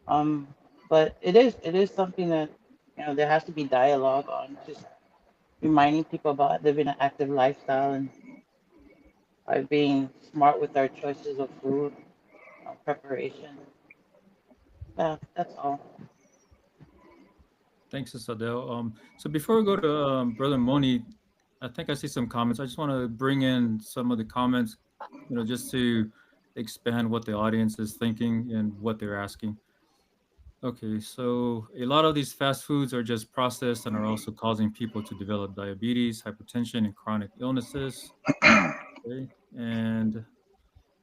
Um, but it is something that there has to be dialogue on. Just reminding people about living an active lifestyle and by being smart with our choices of food preparation. Yeah, that's all. Thanks, Adele. So before we go to Brother Moni, I think I see some comments. I just want to bring in some of the comments, just to expand what the audience is thinking and what they're asking. Okay, so a lot of these fast foods are just processed and are also causing people to develop diabetes, hypertension, and chronic illnesses. Okay, and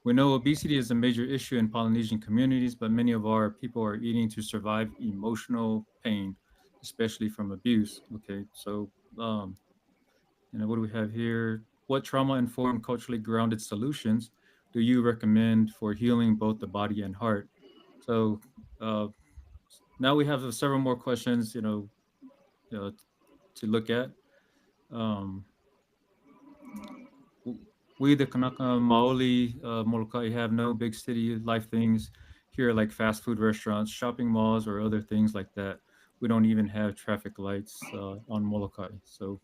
we know obesity is a major issue in Polynesian communities, but many of our people are eating to survive emotional pain, especially from abuse. Okay, so what do we have here? What trauma-informed, culturally grounded solutions do you recommend for healing both the body and heart? So uh, now we have several more questions, you know, to look at. Um, w- we, the Kanaka Maoli, Molokai, have no big city life things here like fast food restaurants, shopping malls, or other things like that. We don't even have traffic lights on Molokai. So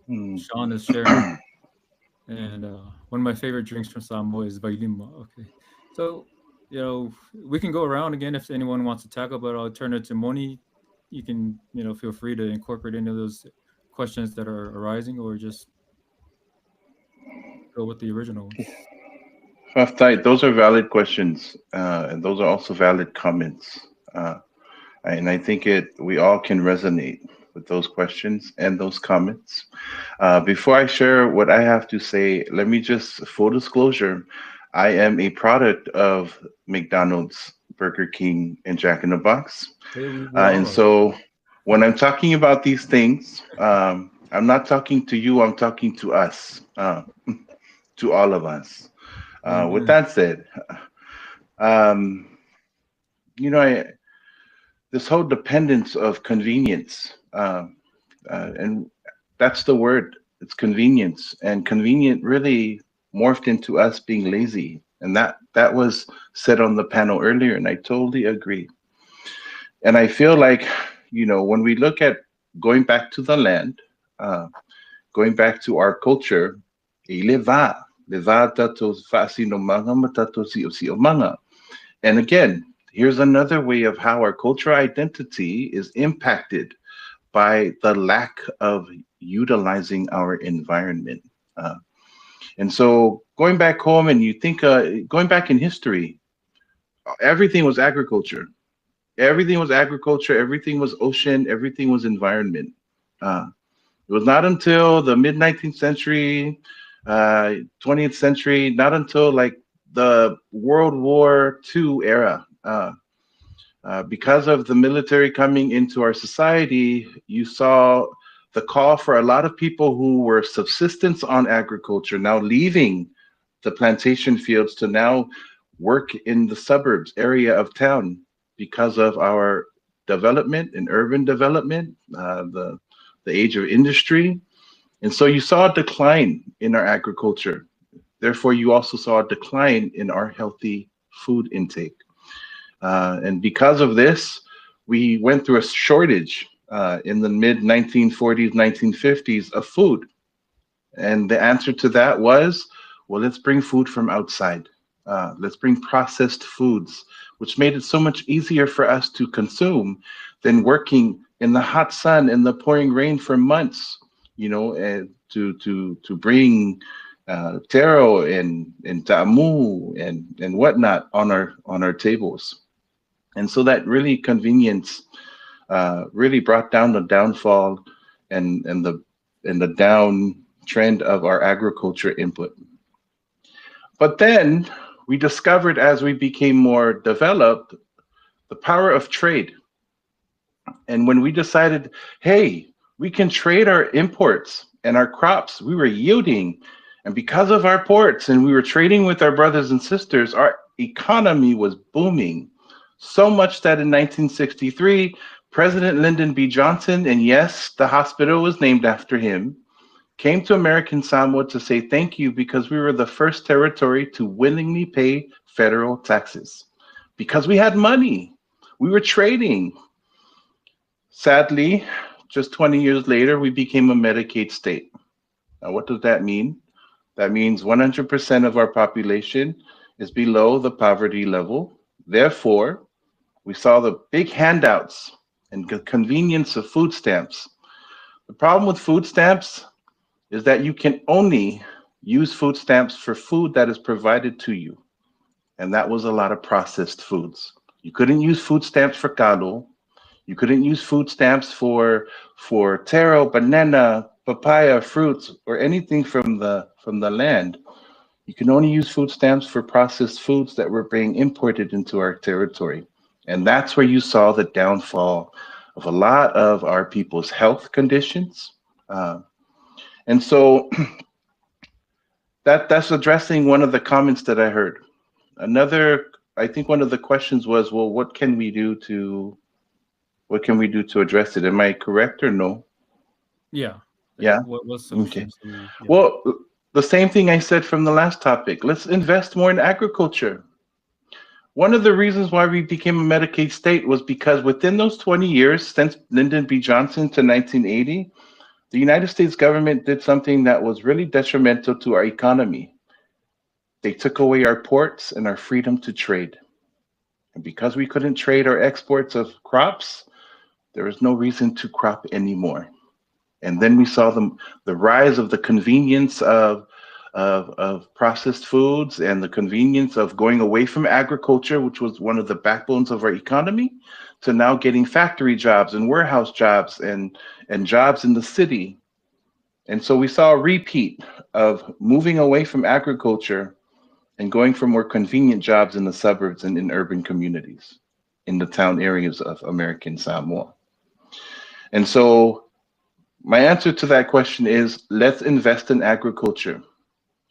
Hmm. Sean is sharing, and one of my favorite drinks from Samoa is Vailima. Okay, so we can go around again if anyone wants to tackle, but I'll turn it to Moni. You can feel free to incorporate any of those questions that are arising, or just go with the original ones. Faftai, those are valid questions, and those are also valid comments. And I think we all can resonate with those questions and those comments. Before I share what I have to say, let me just full disclosure: I am a product of McDonald's, Burger King, and Jack in the Box, Hey, we all and are. so when I'm talking about these things, I'm not talking to you. I'm talking to us, to all of us. With Amen. that said, um, I this whole dependence of convenience, and that's the word. It's convenience, and convenient really morphed into us being lazy, and that was said on the panel earlier, and I totally agree. And I feel like, when we look at going back to the land, uh, going back to our culture, ileva, leva tato fasi no manga matato si o manga. And again, here's another way of how our cultural identity is impacted by the lack of utilizing our environment. Uh, and so going back home and you think, going back in history, everything was agriculture. Everything was agriculture. Everything was ocean. Everything was environment. Uh, it was not until the mid 19th century, 20th century, not until like the World War II era. Because of the military coming into our society, you saw the call for a lot of people who were subsistence on agriculture now leaving the plantation fields to now work in the suburbs area of town because of our development and urban development, the age of industry. And so you saw a decline in our agriculture. Therefore, you also saw a decline in our healthy food intake. And because of this, we went through a shortage in the mid 1940s, 1950s of food. And the answer to that was, well, let's bring food from outside. Let's bring processed foods, which made it so much easier for us to consume than working in the hot sun and the pouring rain for months, and to bring taro and tamu and whatnot on our tables. And so that really convenience really brought down the downfall and the down trend of our agriculture input. But then we discovered, as we became more developed, the power of trade. And when we decided, hey, we can trade our imports and our crops, we were yielding. And because of our ports and we were trading with our brothers and sisters, our economy was booming. So much that in 1963, President Lyndon B. Johnson, and yes, the hospital was named after him, came to American Samoa to say thank you because we were the first territory to willingly pay federal taxes. Because we had money. We were trading. Sadly, just 20 years later, we became a Medicaid state. Now, what does that mean? That means 100% of our population is below the poverty level. Therefore, we saw the big handouts and the convenience of food stamps. The problem with food stamps is that you can only use food stamps for food that is provided to you. And that was a lot of processed foods. You couldn't use food stamps for kalo. You couldn't use food stamps for taro, banana, papaya, fruits, or anything from the land. You can only use food stamps for processed foods that were being imported into our territory. And that's where you saw the downfall of a lot of our people's health conditions. And so that's addressing one of the comments that I heard. I think one of the questions was, well, what can we do to address it? Am I correct or no? Yeah. Yeah. What solutions? Okay. Yeah. Well, the same thing I said from the last topic. Let's invest more in agriculture. One of the reasons why we became a Medicaid state was because within those 20 years, since Lyndon B. Johnson to 1980, the United States government did something that was really detrimental to our economy. They took away our ports and our freedom to trade. And because we couldn't trade our exports of crops, there was no reason to crop anymore. And then we saw the rise of the convenience of processed foods and the convenience of going away from agriculture, which was one of the backbones of our economy, to now getting factory jobs and warehouse jobs and jobs in the city. And so we saw a repeat of moving away from agriculture and going for more convenient jobs in the suburbs and in urban communities, in the town areas of American Samoa. And so my answer to that question is, let's invest in agriculture.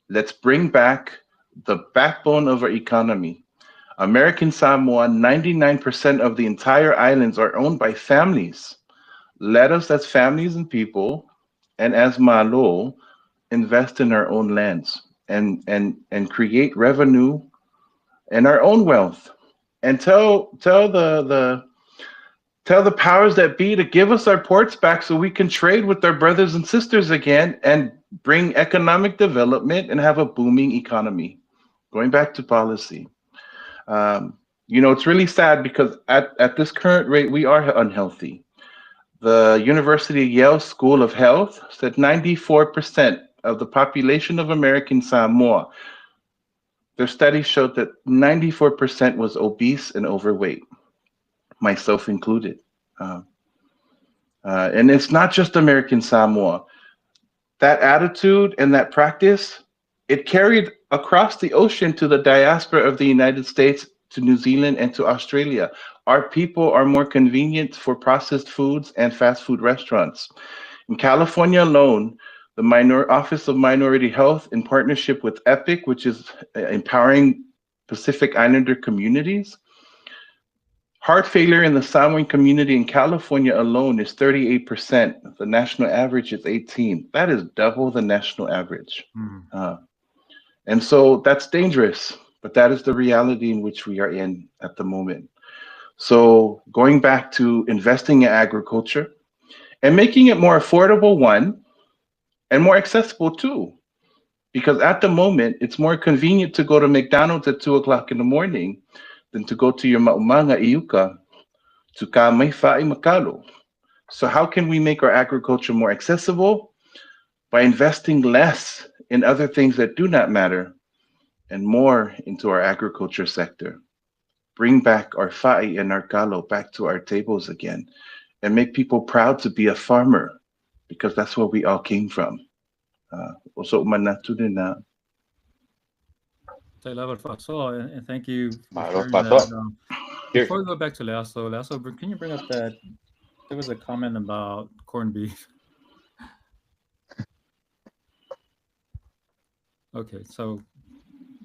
Let's bring back the backbone of our economy. American Samoa, 99% of the entire islands are owned by families. Let us, as families and people, and as Malo, invest in our own lands and create revenue and our own wealth. And tell the powers that be to give us our ports back so we can trade with our brothers and sisters again and bring economic development and have a booming economy. Going back to policy. It's really sad because at this current rate, we are unhealthy. The University of Yale School of Health said 94% of the population of American Samoa, their study showed that 94% was obese and overweight, myself included. And it's not just American Samoa. That attitude and that practice, it carried across the ocean to the diaspora of the United States, to New Zealand, and to Australia. Our people are more convenient for processed foods and fast food restaurants. In California alone, the Office of Minority Health, in partnership with EPIC, which is empowering Pacific Islander communities, heart failure in the Samoan community in California alone is 38%. The national average is 18. That is double the national average. Mm. Uh, and so that's dangerous, but that is the reality in which we are in at the moment. So going back to investing in agriculture and making it more affordable, one, and more accessible, two, because at the moment it's more convenient to go to McDonald's at 2 o'clock in the morning than to go to your maumanga iuka to ka may fa'i makalo. So how can we make our agriculture more accessible? By investing less in other things that do not matter and more into our agriculture sector. Bring back our fa'i and our kalo back to our tables again and make people proud to be a farmer because that's where we all came from. Also, manatu din na. Say level so, and thank you for Mahalo sharing that. pato. Here. Before we go back to Lasso, can you bring up that there was a comment about corned beef? Okay, so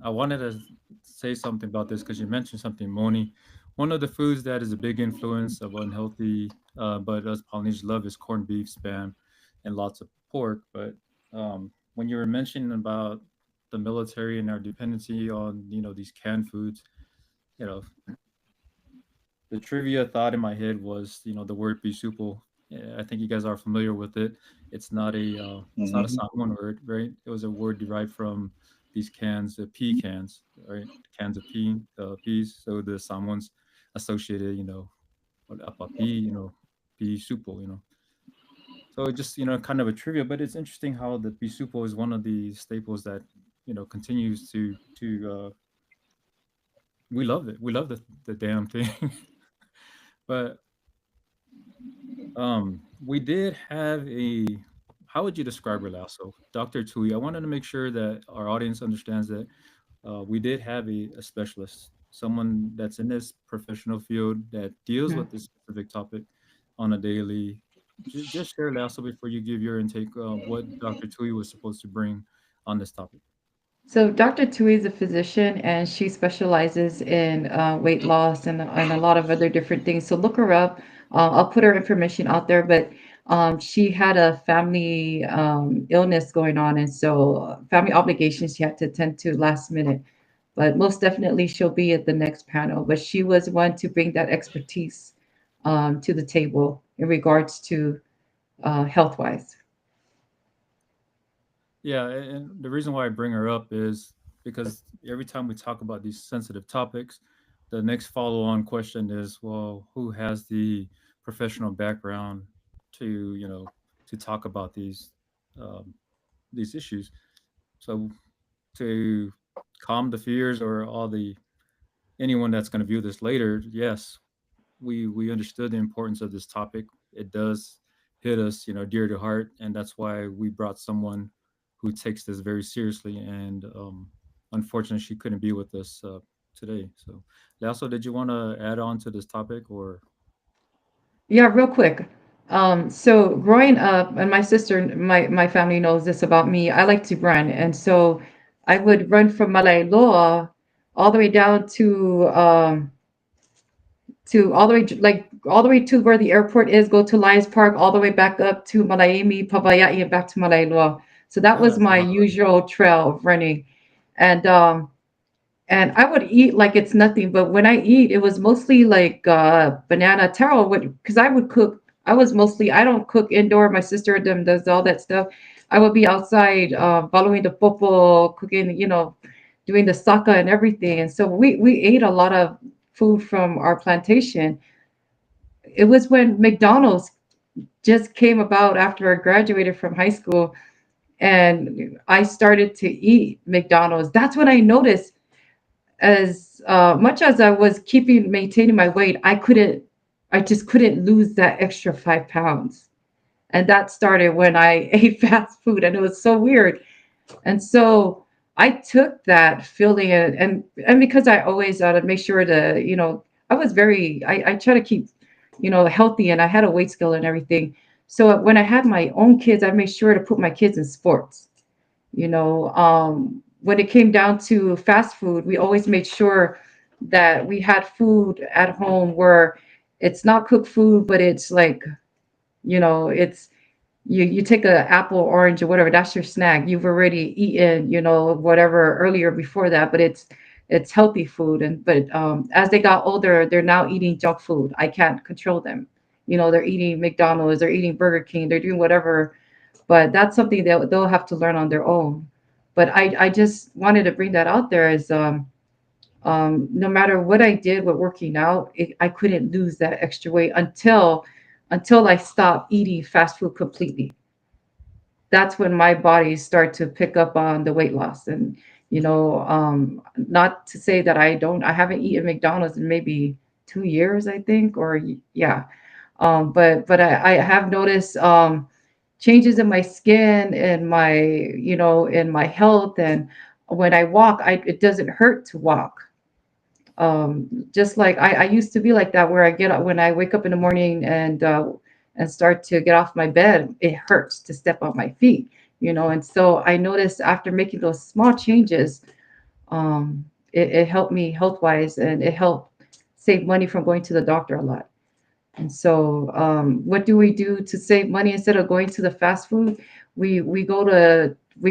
I wanted to say something about this because you mentioned something, Moni. One of the foods that is a big influence of unhealthy, but us Polynesians love is corned beef, spam, and lots of pork. But when you were mentioning about the military and our dependency on these canned foods, you know the trivia thought in my head was the word bisupo. Yeah, I think you guys are familiar with it. It's not a Mhm. Samoan word, right? It was a word derived from these cans, pea cans, right? Cans of peas. So the Samoans associated, what apapi, pea supo, So just kind of a trivia, but it's interesting how the pea supo is one of the staples that continues to we love it. We love the damn thing. But we did have a how would you describe her last? So, Dr. Tui, I wanted to make sure that our audience understands that we did have a specialist, someone that's in this professional field that deals with this specific topic on a daily. Just share Lasso before you give your intake. What Dr. Tui was supposed to bring on this topic. So Dr. Tui is a physician and she specializes in weight loss and a lot of other different things. So look her up. I'll put her information out there, but she had a family illness going on. And so family obligations she had to attend to last minute. But most definitely she'll be at the next panel. But she was one to bring that expertise to the table in regards to health wise. Yeah, and the reason why I bring her up is because every time we talk about these sensitive topics, the next follow-on question is, well, who has the professional background to, to talk about um, these issues? So to calm the fears or all the anyone that's going to view this later, yes, we understood the importance of this topic. It does hit us, dear to heart, and that's why we brought someone who takes this very seriously. And unfortunately, she couldn't be with us today. So, Lasso, did you want to add on to this topic, or Yeah, real quick. So growing up, and my sister, my family knows this about me. I like to run, and so I would run from Malailoa all the way down to all the way like all the way to where the airport is. Go to Lions Park, all the way back up to Malaimi, Pavayai, and back to Malailoa. So that was that's a my lot of running. usual trail of running, and and I would eat like it's nothing, but when I eat, it was mostly like banana taro. Because I would cook. I was mostly I don't cook indoor. My sister them does all that stuff. I would be outside following the popo, cooking, doing the saka and everything. And so we ate a lot of food from our plantation. It was when McDonald's just came about after I graduated from high school, and I started to eat McDonald's. That's when I noticed as much as I was maintaining my weight, I just couldn't lose that extra 5 pounds. And that started when I ate fast food, and it was so weird. And so I took that feeling and because I always make sure to, I was I try to keep, healthy and I had a weight scale and everything. So when I had my own kids, I made sure to put my kids in sports, you know, um, when it came down to fast food, we always made sure that we had food at home where it's not cooked food, but it's like, it's you take a apple, orange, or whatever, that's your snack. You've already eaten, whatever earlier before that, but it's healthy food. And but as they got older, they're now eating junk food. I can't control them. They're eating McDonald's, they're eating Burger King, they're doing whatever. But that's something that they'll have to learn on their own. But I just wanted to bring that out there as no matter what I did with working out, I couldn't lose that extra weight until I stopped eating fast food completely. That's when my body started to pick up on the weight loss. And not to say that I haven't eaten McDonald's in maybe 2 years, I think, or yeah. But I have noticed changes in my skin and my in my health. And when I walk, it doesn't hurt to walk. Just like I used to be like that, where I get up when I wake up in the morning and start to get off my bed, it hurts to step on my feet. And so I noticed after making those small changes, it helped me health wise, and it helped save money from going to the doctor a lot. And so, what do we do to save money instead of going to the fast food? We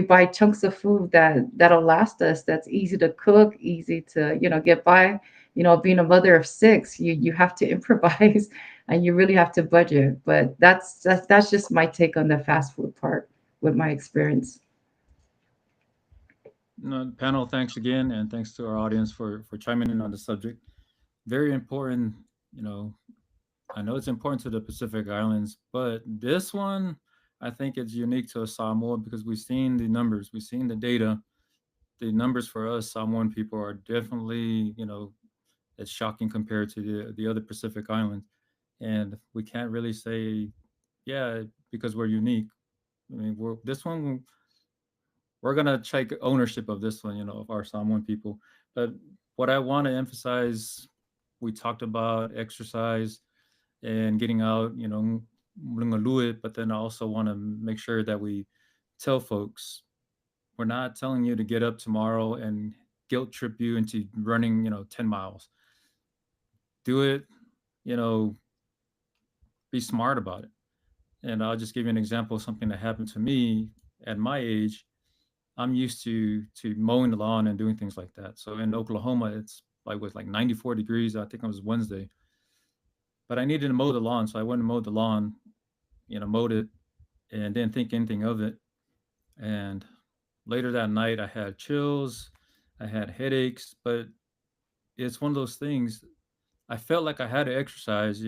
buy chunks of food that'll last us. That's easy to cook, easy to get by. Being a mother of six, you have to improvise, and you really have to budget. But that's just my take on the fast food part with my experience. No, panel, thanks again, and thanks to our audience for chiming in on the subject. Very important. You know, I know it's important to the Pacific Islands, but this one, I think it's unique to Samoa because we've seen the numbers, we've seen the data. The numbers for us Samoan people are definitely, it's shocking compared to the other Pacific Islands, and we can't really say, yeah, because we're unique. I mean, this one we're gonna take ownership of this one, of our Samoan people. But what I want to emphasize, we talked about exercise and getting out, Mlungaluit, but then I also want to make sure that we tell folks we're not telling you to get up tomorrow and guilt trip you into running, 10 miles. Do it, you know, be smart about it. And I'll just give you an example of something that happened to me at my age. I'm used to mowing the lawn and doing things like that. So in Oklahoma, it's like was like 94 degrees. I think it was Wednesday, but I needed to mow the lawn, so I went and mowed the lawn. Mowed it, and didn't think anything of it. And later that night, I had chills, I had headaches, but it's one of those things. I felt like I had to exercise,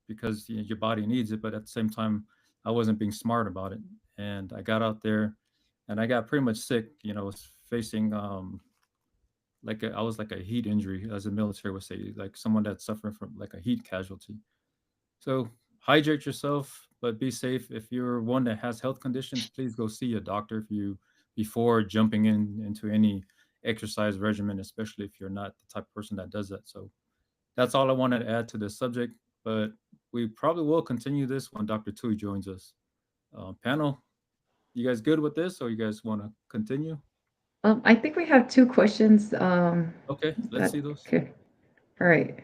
because your body needs it, but at the same time, I wasn't being smart about it. And I got out there, and I got pretty much sick. I was facing I was like a heat injury, as the military would say, like someone that's suffering from like a heat casualty. So hydrate yourself, but be safe. If you're one that has health conditions, please go see a doctor if you before jumping into any exercise regimen, especially if you're not the type of person that does that. So that's all I wanted to add to this subject. But we probably will continue this when Dr. Tui joins us. Panel, you guys good with this, or you guys want to continue? I think we have two questions. Okay, let's see those. Okay. All right.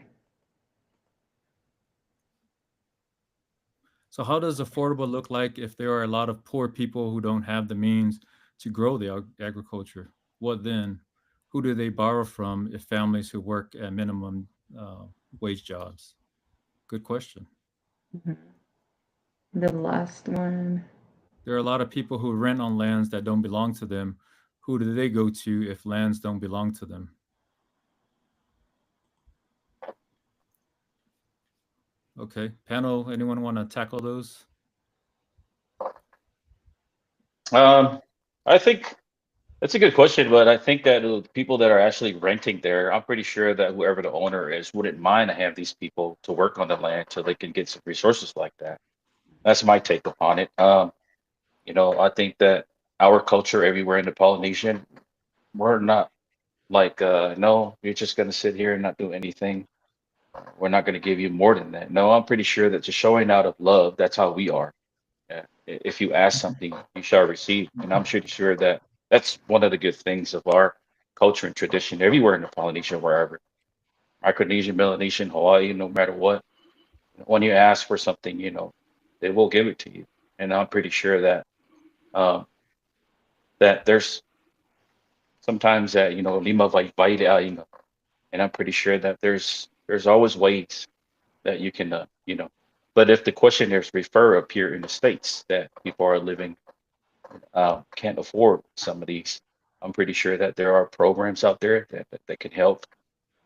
So how does affordable look like if there are a lot of poor people who don't have the means to grow the agriculture? What then? Who do they borrow from if families who work at minimum wage jobs? Good question. Mhm. The last one. There are a lot of people who rent on lands that don't belong to them. Who do they go to if lands don't belong to them? Okay, panel, anyone want to tackle those? I think that's a good question, but I think that the people that are actually renting there, I'm pretty sure that whoever the owner is wouldn't mind to have these people to work on the land so they can get some resources like that. That's my take upon it. I think that our culture everywhere in the Polynesian, we're not like, no, you're just gonna sit here and not do anything. We're not gonna give you more than that. No, I'm pretty sure that just showing out of love, that's how we are. Yeah. If you ask something, you shall receive. And I'm pretty sure that That's one of the good things of our culture and tradition everywhere in the Polynesia, wherever. Micronesian, Melanesian, Hawaii, no matter what. When you ask for something, they will give it to you. And I'm pretty sure that um, that there's sometimes that lima vai vai and I'm pretty sure that there's always ways that you can But if the question is refer up here in the states that people are living can't afford some of these, I'm pretty sure that there are programs out there that can help.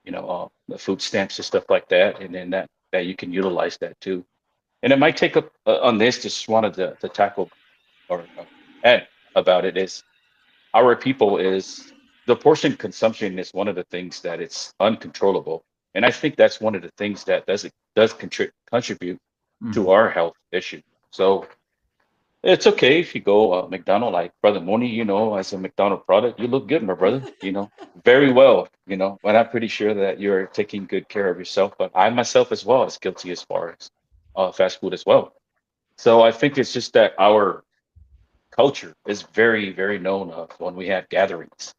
The food stamps and stuff like that, and then that you can utilize that too. And it might take up on this. Just wanted to tackle or add about it is our people is the portion consumption is one of the things that it's uncontrollable, and I think that's one of the things that does contribute to our health issue. So it's okay if you go McDonald, like Brother Moni, as a McDonald product, you look good, my brother, very well, but I'm pretty sure that you're taking good care of yourself. But I myself as well is guilty as far as fast food as well. So I think it's just that our culture is very, very known of when we have gatherings.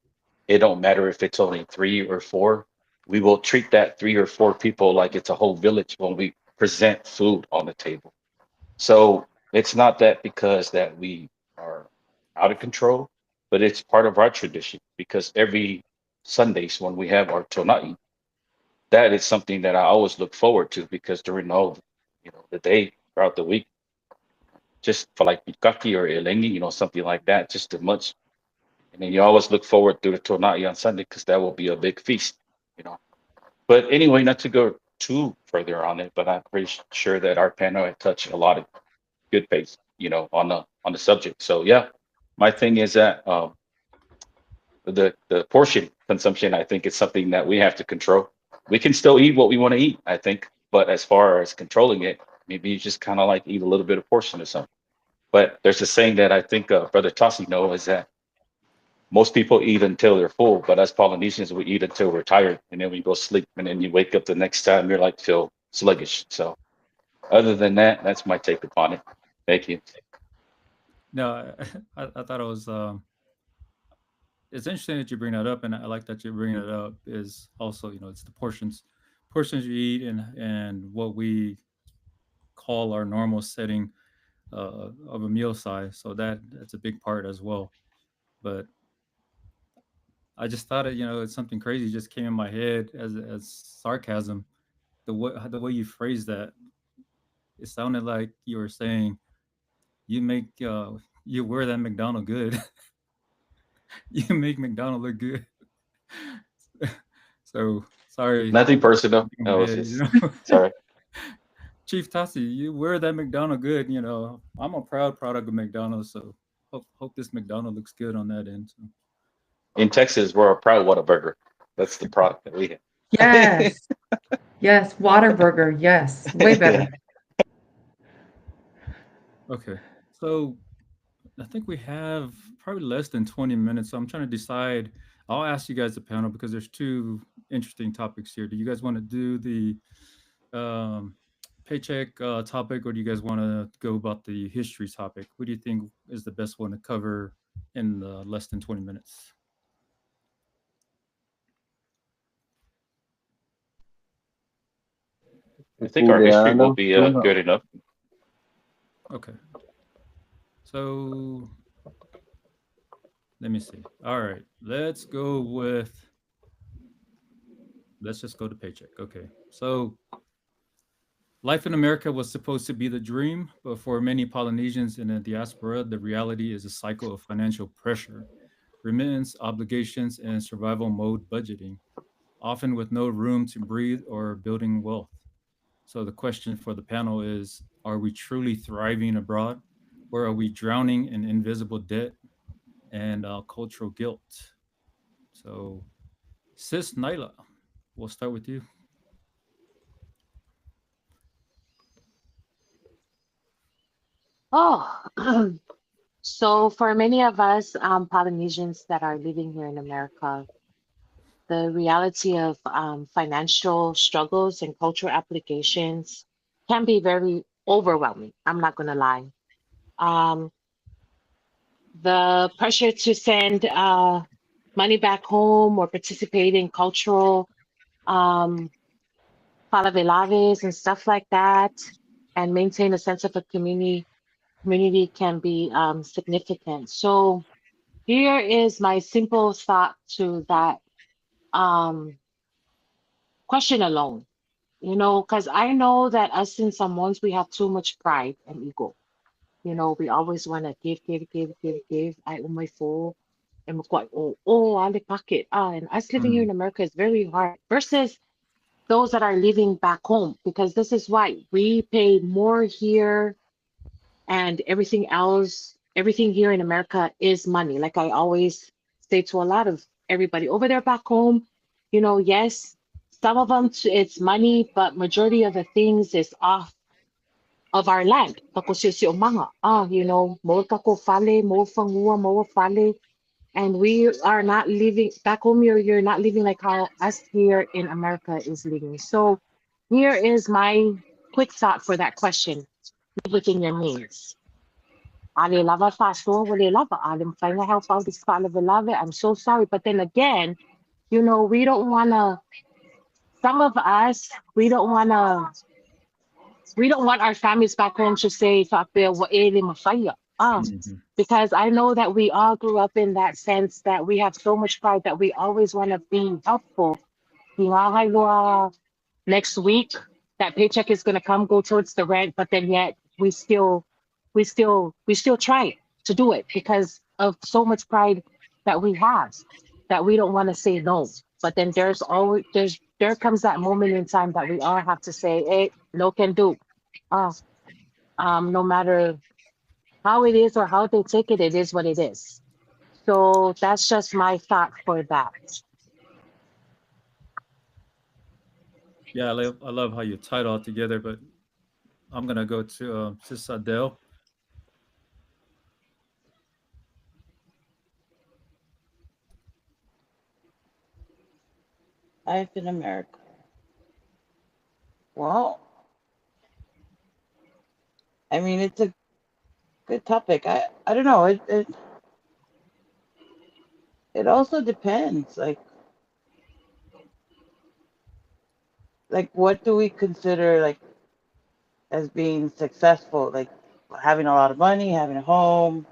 It don't matter if it's only three or four. We will treat that three or four people like it's a whole village when we present food on the table. So it's not that because that we are out of control, but it's part of our tradition because every Sundays when we have our tonai, that is something that I always look forward to because during all the day throughout the week, just for like pikaki or elengi, something like that, just to munch. And then you always look forward to the tonai on Sunday because that will be a big feast, you know. But anyway, not to go too further on it, but I'm pretty sure that our panel had touched a lot of good pace, on the subject. So yeah, my thing is that the portion consumption, I think, is something that we have to control. We can still eat what we want to eat, I think, but as far as controlling it, maybe you just kind of like eat a little bit of portion or something. But there's a saying that I think Brother Tossi knows is that most people eat until they're full, but as Polynesians, we eat until we're tired, and then we go sleep, and then you wake up the next time you're like feel sluggish. So other than that, that's my take upon it. Thank you. No, I thought it was it's interesting that you bring that up, and I like that you bring it up. Is also it's the portions you eat, and what we call our normal setting of a meal size. So that's a big part as well. But I just thought it's something crazy just came in my head as sarcasm. The way you phrased that, it sounded like you were saying you make you wear that McDonald good. You make McDonald look good. So sorry, Nothing personal. in I my was head, just sorry. Chief Tassi, you wear that McDonald good. I'm a proud product of McDonald's, so hope this McDonald looks good on that end. So. In Texas, we're a proud Whataburger. That's the product that we have. Yes. Yes. Waterburger. Yes. Way Yeah. better. Okay, so I think we have probably less than 20 minutes. So I'm trying to decide. I'll ask you guys the panel because there's two interesting topics here. Do you guys want to do the paycheck topic, or do you guys want to go about the history topic? What do you think is the best one to cover in less than 20 minutes? I think our history will be Tuna. good enough. Okay. So let me see. All right. Let's just go to paycheck. Okay. So life in America was supposed to be the dream, but for many Polynesians in the diaspora, the reality is a cycle of financial pressure, remittance, obligations, and survival mode budgeting, often with no room to breathe or building wealth. So the question for the panel is, are we truly thriving abroad, or are we drowning in invisible debt and cultural guilt? So, Sis Naila, we'll start with you. Oh, so for many of us Polynesians that are living here in America, the reality of financial struggles and cultural applications can be very overwhelming. I'm not going to lie. Um, the pressure to send money back home or participate in cultural falavelaves and stuff like that, and maintain a sense of a community can be significant. So here is my simple thought to that question alone. Because I know that us in Samoans, we have too much pride and ego. We always want to give. I owe my full. And we're quite, I pocket. And us living here in America is very hard versus those that are living back home, because this is why we pay more here, and everything here in America is money. Like I always say to a lot of everybody over there back home, yes, some of them it's money, but majority of the things is off of our land. Mo kako fale, mo fangua, mo fale, and we are not living back home. You're not living like how us here in America is living. So here is my quick thought for that question. Live within your means. Ali lava fasto, wale lava. Alim find help out this part of the lava. I'm so sorry. But then again, we don't wanna, some of us, we don't want our families back home to say because I know that we all grew up in that sense that we have so much pride that we always want to be helpful. Next week, that paycheck is going to come go towards the rent, but then yet we still try to do it because of so much pride that we have, that we don't want to say no. But then there comes that moment in time that we all have to say, hey, no can do. Uh, no matter how it is or how they take it, it is what it is. So that's just my thought for that. Yeah, I love how you tie it all together, but I'm gonna go to Sis Adele. Life in America. Well, I mean, it's a good topic. I don't know. It also depends. Like what do we consider like as being successful? Like having a lot of money, having a home.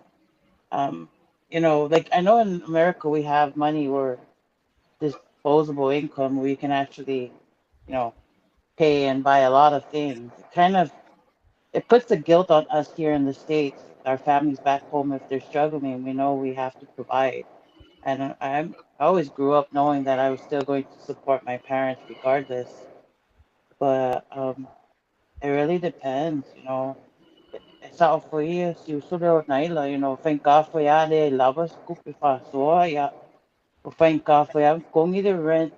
Um, like I know in America we have money where disposable income where you can actually, you know, pay and buy a lot of things. It puts the guilt on us here in the States, our families back home if they're struggling, we know we have to provide. And I always grew up knowing that I was still going to support my parents regardless. But it really depends, Sa foi si usura naila, fain ka foi ale lavas kupi fa soa ya. O fain ka foi am kongi the rent.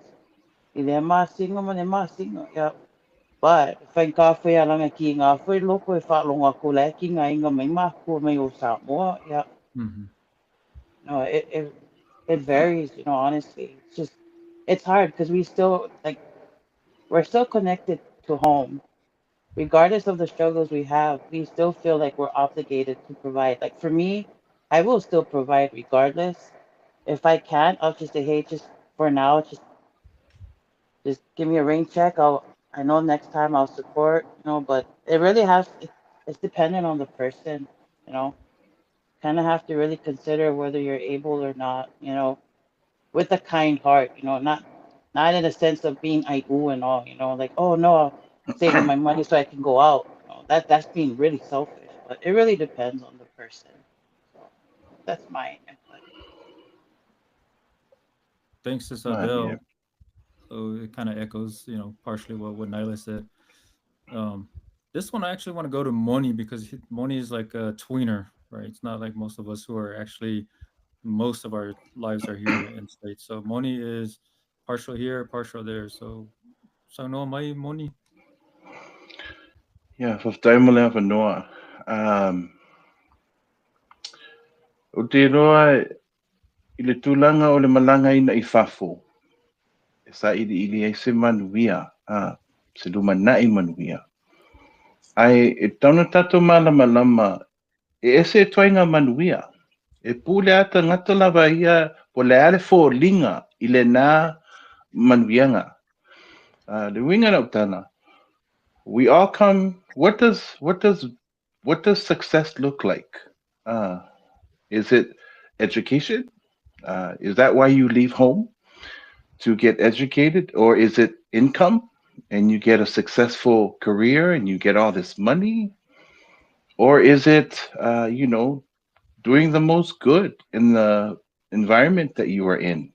Ile masingo man e masingo ya. But fain ka foi ala nga ki nga foi loko e fa longa ko le ki nga inga mai ma ko mai o Samoa ya. Mm-hmm. No, it varies, honestly. It's hard because we're still connected to home. Regardless of the struggles we have, we still feel like we're obligated to provide. Like for me, I will still provide regardless. If I can't, I'll just say, hey, just for now, just give me a rain check. I know next time I'll support, but it really it's dependent on the person, you know. Kind of have to really consider whether you're able or not, with a kind heart, not in a sense of being aigu and all, like, oh no, I'm saving my money so I can go out. That's being really selfish. But it really depends on the person. So that's my input. Thanks, Sis Yeah. Adele. So it kind of echoes, partially what Nyla said. This one I actually want to go to Moni because Moni is like a tweener, right? It's not like most of us who are actually most of our lives are here in states. So Moni is partial here, partial there. So no mai Moni. Yeah, for time le fa noa. O te roa i le tūlanga o le malanga ina i fafo. E sa ili ai se manuia. Se luma nai manuia. Ai, e tauna tato malama lama, e ese e toinga manuia. E pule ata ngata lava ia po le ale fo linga I le nā manuianga. Le winga na utana. We all come. What does success look like? Is it education? Is that why you leave home to get educated, or is it income and you get a successful career and you get all this money, or is it doing the most good in the environment that you are in?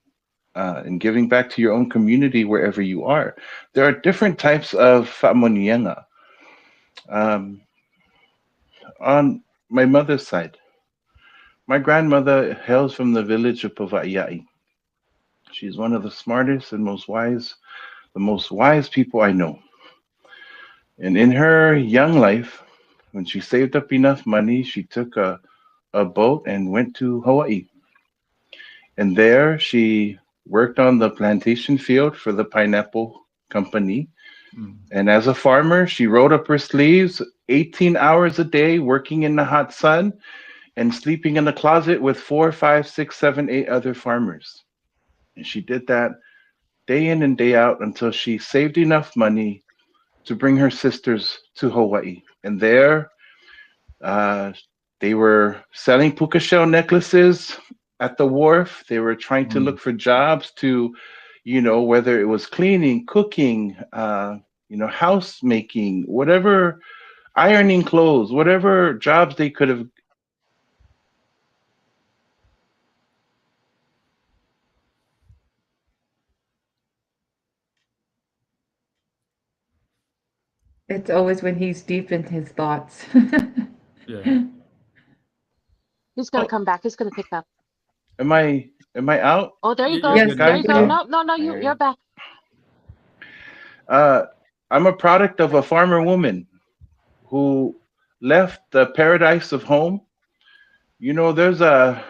And giving back to your own community wherever you are. There are different types of fa'amonienga. On my mother's side, my grandmother hails from the village of Pavaiai. She's one of the smartest and the most wise people I know. And in her young life, when she saved up enough money, she took a boat and went to Hawaii. And there she worked on the plantation field for the pineapple company. And as a farmer, she rolled up her sleeves 18 hours a day, working in the hot sun and sleeping in the closet with 4, 5, 6, 7, 8 other farmers. And she did that day in and day out until she saved enough money to bring her sisters to Hawaii. And there, they were selling puka shell necklaces at the wharf. They were trying to look for jobs to, whether it was cleaning, cooking, house making, whatever, ironing clothes, whatever jobs they could have. It's always when he's deep in his thoughts. Yeah. He's gonna come back. He's gonna pick up. Am I out? Oh, there you You're go. Yes, good There now. you thank go. you. No, you're back. I'm a product of a farmer woman who left the paradise of home. There's a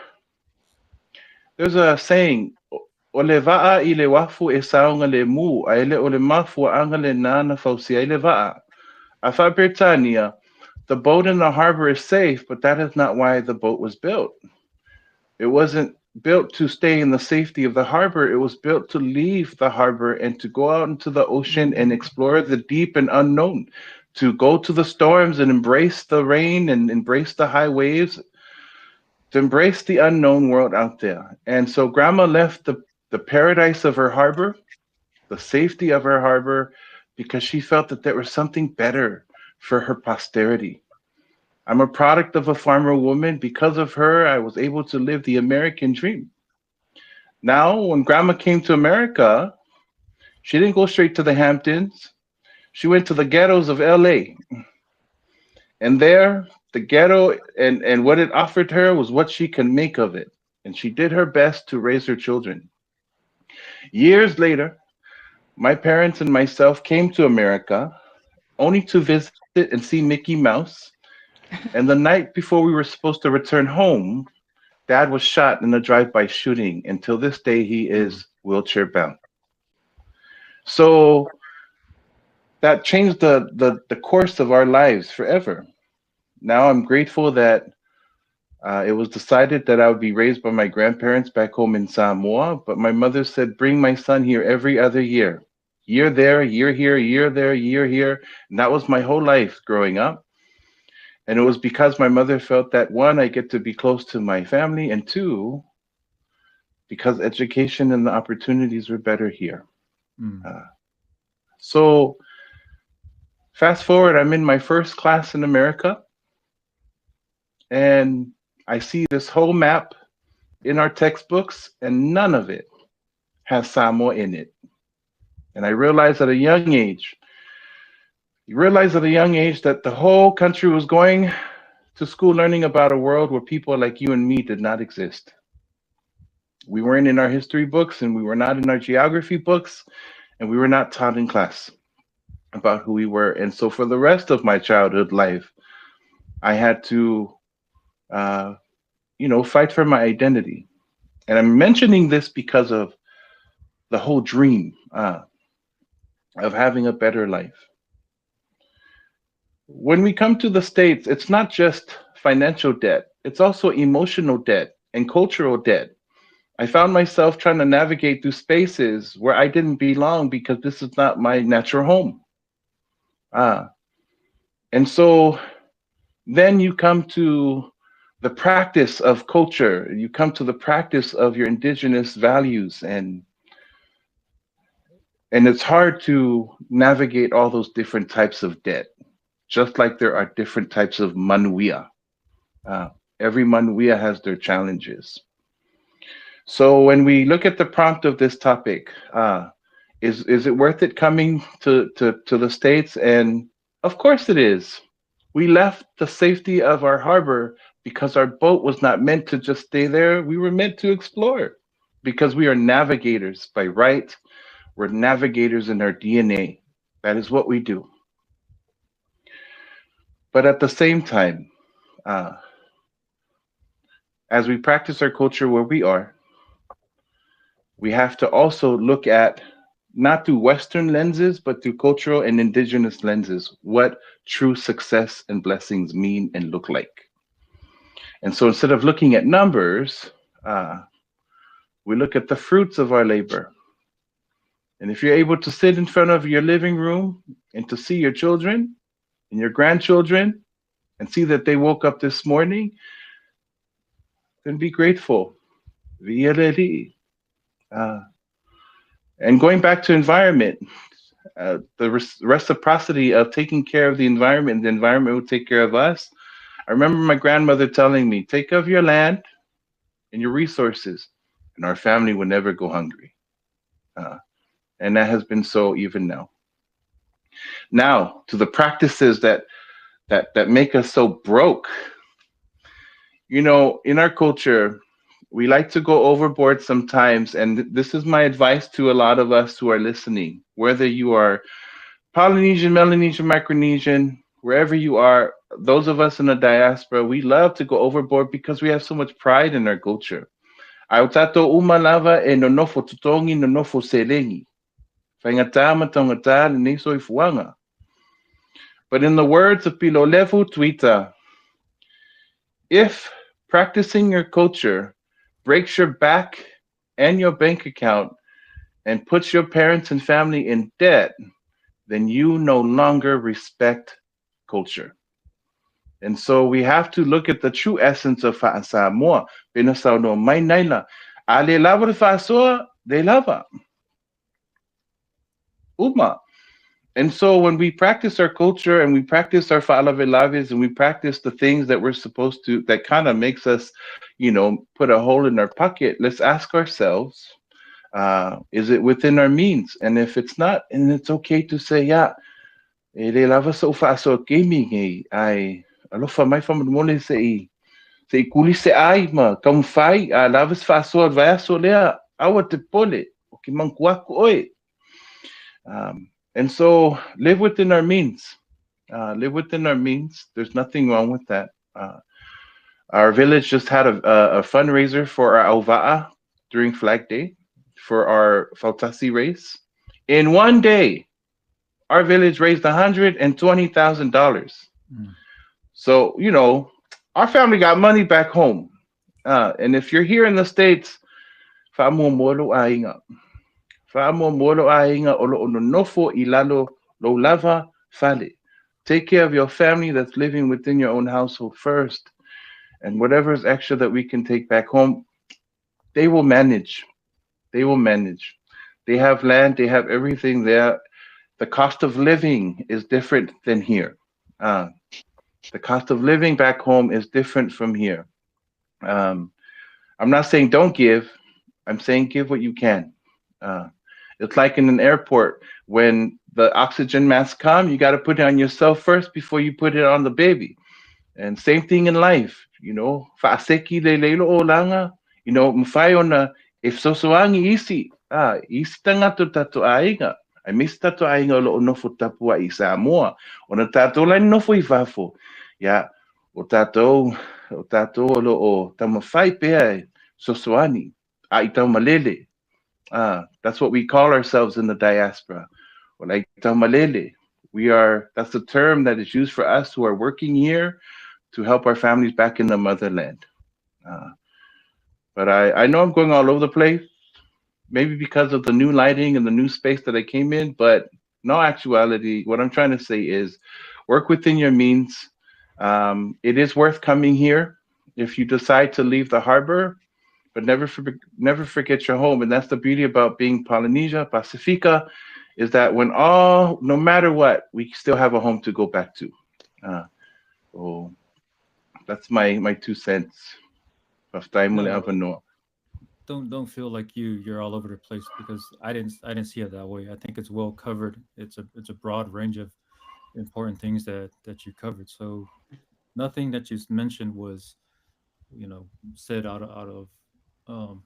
saying, o le va'a I le wafu e saunga le mu, a ele o le mafu anga le nana fausi ai le va'a. Afa Britannia, the boat in the harbor is safe, but that is not why the boat was built. It wasn't built to stay in the safety of the harbor. It was built to leave the harbor and to go out into the ocean and explore the deep and unknown, to go to the storms and embrace the rain and embrace the high waves, to embrace the unknown world out there. And so grandma left the paradise of her harbor, the safety of her harbor, because she felt that there was something better for her posterity. I'm a product of a farmer woman. Because of her, I was able to live the American dream. Now, when grandma came to America, she didn't go straight to the Hamptons. She went to the ghettos of LA. And there, the ghetto and what it offered her was what she can make of it. And she did her best to raise her children. Years later, my parents and myself came to America only to visit and see Mickey Mouse. And the night before we were supposed to return home, Dad was shot in a drive-by shooting. Until this day, he is wheelchair bound. So that changed the course of our lives forever. Now I'm grateful that it was decided that I would be raised by my grandparents back home in Samoa. But my mother said, bring my son here every other year. Year there, year here, year there, year here. And that was my whole life growing up. And it was because my mother felt that, one, I get to be close to my family, and two, because education and the opportunities were better here. So fast forward, I'm in my first class in America, and I see this whole map in our textbooks, and none of it has Samoa in it. And I realized at a young age, that the whole country was going to school learning about a world where people like you and me did not exist. We weren't in our history books, and we were not in our geography books, and we were not taught in class about who we were. And so for the rest of my childhood life, I had to, fight for my identity. And I'm mentioning this because of the whole dream of having a better life. When we come to the States, it's not just financial debt, it's also emotional debt and cultural debt. I found myself trying to navigate through spaces where I didn't belong because this is not my natural home. Ah, and so then you come to the practice of culture, you come to the practice of your indigenous values, and it's hard to navigate all those different types of debt, just like there are different types of manuia. Uh, every manuia has their challenges. So when we look at the prompt of this topic, is it worth it coming to the States? And of course it is. We left the safety of our harbor because our boat was not meant to just stay there. We were meant to explore because we are navigators by right. We're navigators in our DNA. That is what we do. But at the same time, uh, as we practice our culture where we are, we have to also look at not through Western lenses, but through cultural and indigenous lenses, what true success and blessings mean and look like. And so instead of looking at numbers, we look at the fruits of our labor. And if you're able to sit in front of your living room and to see your children and your grandchildren and see that they woke up this morning, then be grateful. Uh, and going back to environment, the reciprocity of taking care of the environment will take care of us. I remember my grandmother telling me, take care of your land and your resources, and our family will never go hungry. And that has been so even now. Now, to the practices that make us so broke. You know, in our culture, we like to go overboard sometimes, and this is my advice to a lot of us who are listening, whether you are Polynesian, Melanesian, Micronesian, wherever you are, those of us in the diaspora, we love to go overboard because we have so much pride in our culture. Au tatou umalava e nonofo tutongi nonofo selengi. Whaingata matangata ni soifuanga. But in the words of Pilolevu Twitter, if practicing your culture breaks your back and your bank account and puts your parents and family in debt, then you no longer respect culture. And so we have to look at the true essence of aSamoa. Pinasau no mai naila. Ale lava de fa'asoa, de lava. Uma. And so when we practice our culture and we practice our fa'alave'alaves and we practice the things that we're supposed to, that kind of makes us, put a hole in our pocket, let's ask ourselves, is it within our means? And if it's not, and it's okay to say, yeah, ele lava sa fa'asoa gaming ai alofa mai whamamole se kuli se ai ma kamwhai a lava sa fa'asoa vaeaso lea awa te pole o ki mankuaku oe. And so live within our means. Live within our means. There's nothing wrong with that. Our village just had a fundraiser for our Auva'a during Flag Day for our Fautasi race. In one day, our village raised $120,000. So, our family got money back home. And if you're here in the States, fa'amo molo ainga. Fa'amo molo ainga olo ononofo ilalo lo lava fale. Take care of your family that's living within your own household first. And whatever is extra that we can take back home, they will manage. They will manage. They have land, they have everything there. The cost of living is different than here. The cost of living back home is different from here. I'm not saying don't give. I'm saying give what you can. It's like in an airport when the oxygen masks come, you got to put it on yourself first before you put it on the baby. And same thing in life, Fa'aseki le leilo o langa, mawhai ona if sosoangi isi tangata tato ainga. I miss tato ainga lo nofo tapua I Samoa. Ona tato lai nofo I vafo. Ya, o tato lo o tamawhai pea sosoani. A I taumalele. That's what we call ourselves in the diaspora. Or like taumalele. That's the term that is used for us who are working here to help our families back in the motherland. But I know I'm going all over the place, maybe because of the new lighting and the new space that I came in. But no, actuality, what I'm trying to say is work within your means. It is worth coming here if you decide to leave the harbor, but never forget your home. And that's the beauty about being Polynesia, Pacifica, is that no matter what, we still have a home to go back to. Uh, so that's my 2 cents. Basta mo lang No, ako, no. don't feel like you're all over the place because I didn't see it that way. I think it's well covered. It's a broad range of important things that you covered. So nothing that you mentioned was said um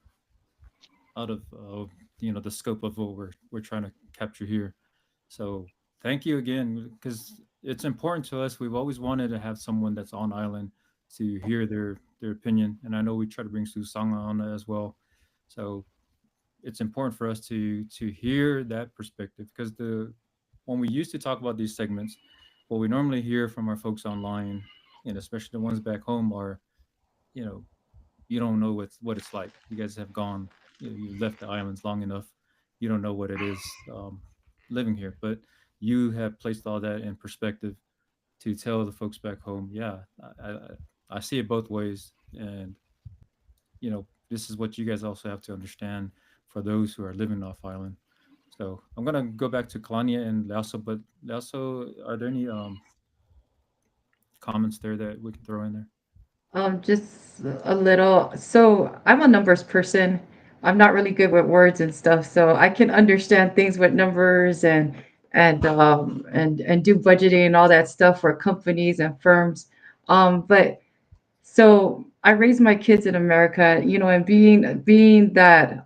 out of the scope of what we're trying to capture here. So thank you again because it's important to us. We've always wanted to have someone that's on island to hear their opinion, and I know we try to bring Susanga on that as well. So it's important for us to hear that perspective because the when we used to talk about these segments, what we normally hear from our folks online, and especially the ones back home, are you know you don't know what it's like. You guys have gone, you left the islands long enough. You don't know what it is living here, but you have placed all that in perspective to tell the folks back home, yeah, I see it both ways, and this is what you guys also have to understand for those who are living off island. So I'm gonna go back to Kalania and Lasso, but Lasso, are there any comments there that we can throw in there? Just a little. So I'm a numbers person. I'm not really good with words and stuff, so I can understand things with numbers and do budgeting and all that stuff for companies and firms. But so I raised my kids in America, and being that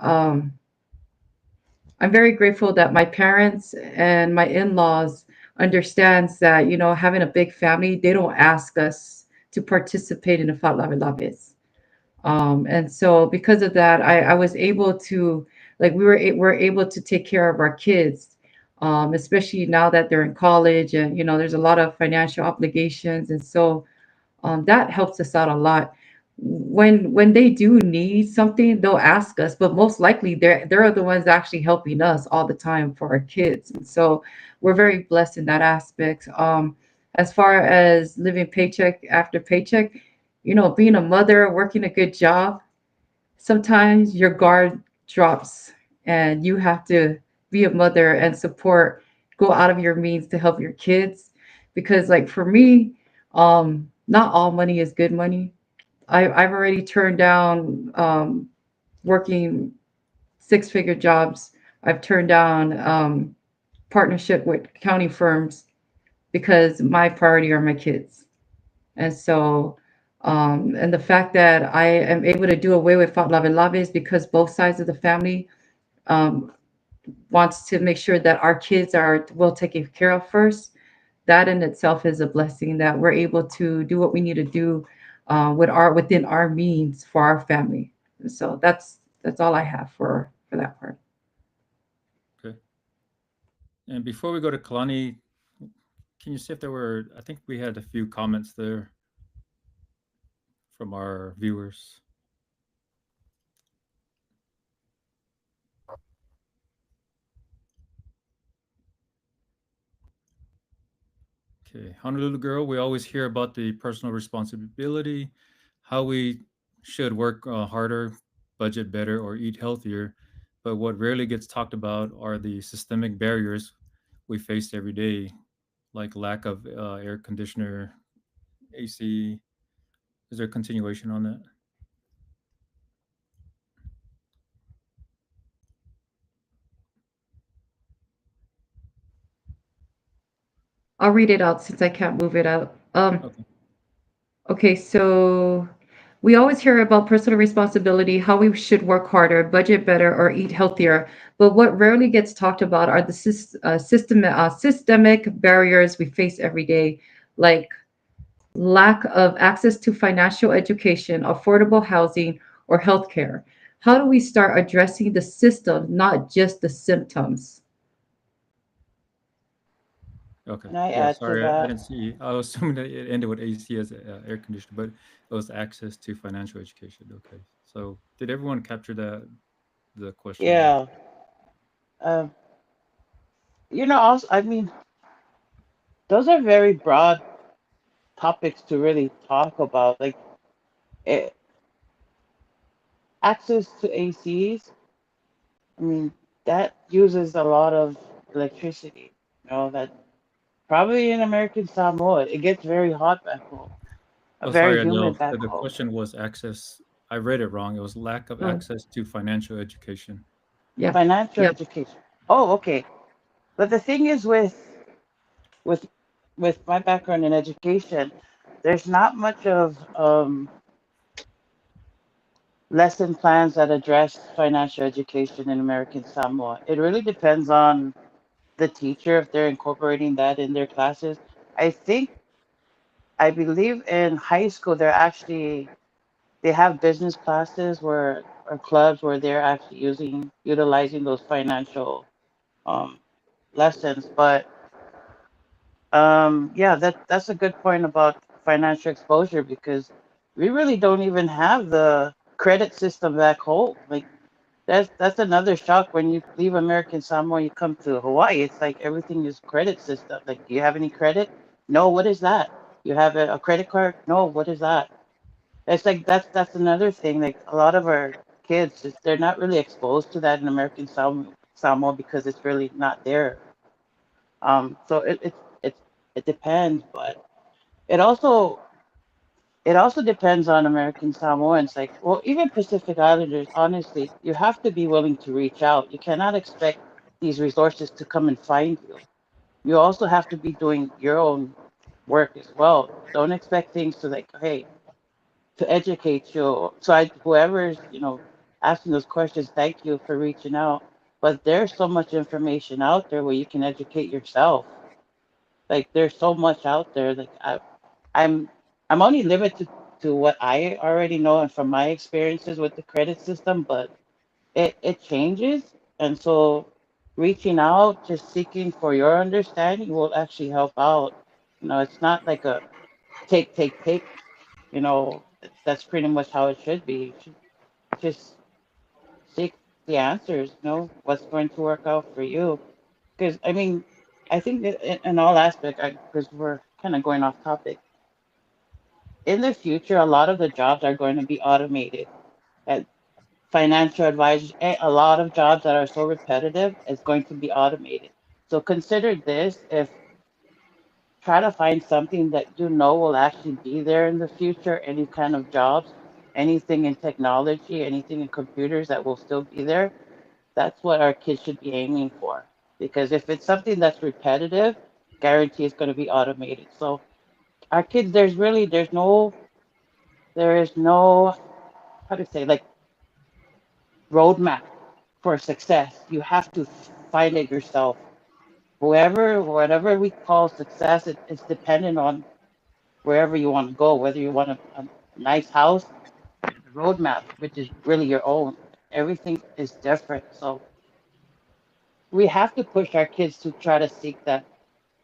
I'm very grateful that my parents and my in-laws understands that, having a big family, they don't ask us to participate in the Fatlaves. And so because of that, I was able to, like, we're able to take care of our kids, especially now that they're in college and, there's a lot of financial obligations. And so that helps us out a lot. When they do need something, they'll ask us, but most likely they're the ones actually helping us all the time for our kids. And so we're very blessed in that aspect. As far as living paycheck after paycheck, being a mother, working a good job, sometimes your guard drops and you have to be a mother and support, go out of your means to help your kids. Because like for me, not all money is good money. I've already turned down working six-figure jobs. I've turned down partnership with county firms because my priority are my kids. And so, and the fact that I am able to do away with Laves because both sides of the family um, wants to make sure that our kids are well taken care of first. That in itself is a blessing that we're able to do what we need to do within our means for our family. And so that's all I have for that part. Okay. And before we go to Kalani, can you see if there were? I think we had a few comments there from our viewers. Okay, Honolulu girl, we always hear about the personal responsibility, how we should work harder, budget better, or eat healthier. But what rarely gets talked about are the systemic barriers we face every day, like lack of air conditioner, AC. Is there a continuation on that? I'll read it out since I can't move it out. Okay. Okay, so we always hear about personal responsibility, how we should work harder, budget better, or eat healthier. But what rarely gets talked about are the systemic barriers we face every day, like lack of access to financial education, affordable housing, or healthcare. How do we start addressing the system, not just the symptoms? Okay. And I Yeah. add to Sorry, I that. didn't see. I was assuming that it ended with AC as air conditioner, but it was access to financial education. Okay. So did everyone capture that the question there? Yeah. Um, also, I mean, those are very broad topics to really talk about. Like it, access to ACs. I mean, that uses a lot of electricity. That probably in American Samoa, it gets very hot back home, Oh, very sorry, Adele. humid back The home. question was access. I read it wrong. It was lack of Oh, access to financial education. yeah. Financial Yep. education. Oh, okay. But the thing is with with my background in education, there's not much of lesson plans that address financial education in American Samoa. It really depends on the teacher if they're incorporating that in their classes. I think I believe in high school they have business classes where or clubs where they're actually utilizing those financial um, lessons. But yeah, that's a good point about financial exposure because we really don't even have the credit system back home. Like that's another shock when you leave American Samoa, you come to Hawaii. It's like everything is credit system. Like, do you have any credit? No. What is that? You have a credit card? No. What is that? It's like that's another thing. Like a lot of our kids, they're not really exposed to that in American Samoa because it's really not there. So it depends, but it also it also depends on American Samoans. Like, well, even Pacific Islanders. Honestly, you have to be willing to reach out. You cannot expect these resources to come and find you. You also have to be doing your own work as well. Don't expect things to like, hey, to educate you. So whoever's asking those questions, thank you for reaching out. But there's so much information out there where you can educate yourself. Like there's so much out there. Like I'm I'm only limited to what I already know and from my experiences with the credit system, but it changes. And so reaching out, just seeking for your understanding will actually help out. It's not like a take. You know, that's pretty much how it should be. You should just seek the answers, what's going to work out for you. Because, I mean, I think that in all aspects, because we're kind of going off topic, in the future, a lot of the jobs are going to be automated. And financial advisors, a lot of jobs that are so repetitive is going to be automated. So consider this if try to find something that you know will actually be there in the future, any kind of jobs, anything in technology, anything in computers that will still be there. That's what our kids should be aiming for. Because if it's something that's repetitive, guarantee it's going to be automated. So our kids, there is no, how to say, like roadmap for success. You have to find it yourself. Whatever we call success, it's dependent on wherever you want to go, whether you want a nice house, the roadmap, which is really your own. Everything is different. So we have to push our kids to try to seek that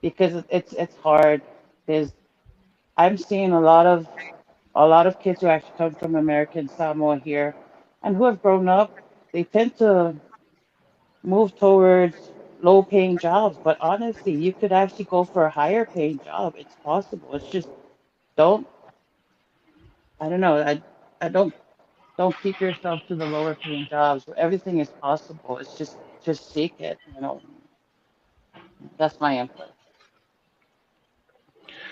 because it's hard. Because I'm seeing a lot of kids who actually come from American Samoa here and who have grown up, they tend to move towards low paying jobs. But honestly, you could actually go for a higher paying job. It's possible. It's just don't I don't know. I don't keep yourself to the lower paying jobs. Everything is possible. It's just seek it. That's my input.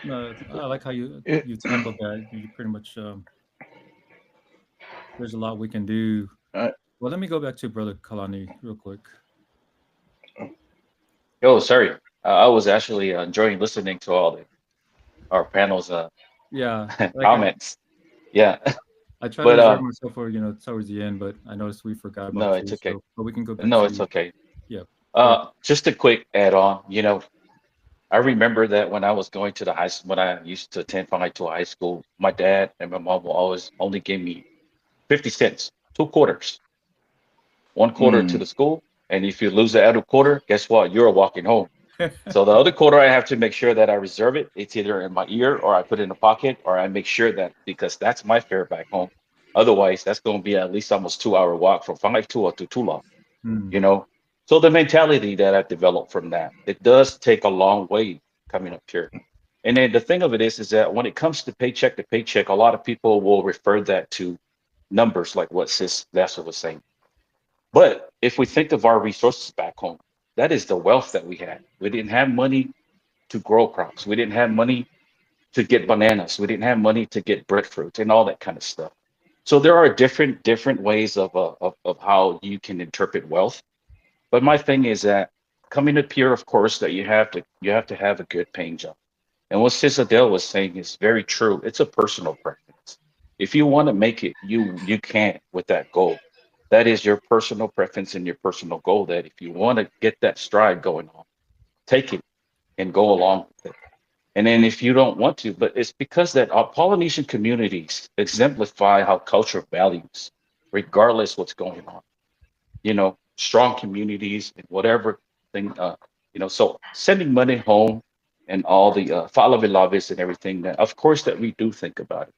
No, I like how you Eh, you tackled that. You pretty much there's a lot we can do. I, Well, let me go back to Brother Kalani real quick. Oh, sorry. I was actually enjoying listening to all our panels Yeah, like comments. Yeah, I try to but reserve myself for towards the end, but I noticed we forgot no, about it's you. okay. So, but we can go back No, to it's you. okay. Yeah, go ahead. Just a quick add on. I remember that when I was going to the high school, when I used to attend to high school, my dad and my mom will always only give me 50 cents, 2 quarters, 1 quarter to mm, the school. And if you lose the other quarter, guess what? You're walking home. So the other quarter, I have to make sure that I reserve it. It's either in my ear or I put it in a pocket, or I make sure that because that's my fare back home. Otherwise, that's going to be at least almost 2 hour walk from 5 to Tula, you Hmm. know. So the mentality that I've developed from that, it does take a long way coming up here. And then the thing of it is that when it comes to paycheck, a lot of people will refer that to numbers, like what Sis Lassa was saying. But if we think of our resources back home, that is the wealth that we had. We didn't have money to grow crops. We didn't have money to get bananas. We didn't have money to get breadfruit and all that kind of stuff. So there are different ways of how you can interpret wealth. But my thing is that coming up here, of course, that you have to have a good paying job. And what Sis Adele was saying is very true. It's a personal preference. If you want to make it, you can with that goal. That is your personal preference and your personal goal. That if you want to get that stride going on, take it and go along with it. And then if you don't want to, but it's because that our Polynesian communities exemplify how culture values, regardless what's going on. Strong communities and whatever thing. So sending money home and all the falavilavis and everything. That of course that we do think about it,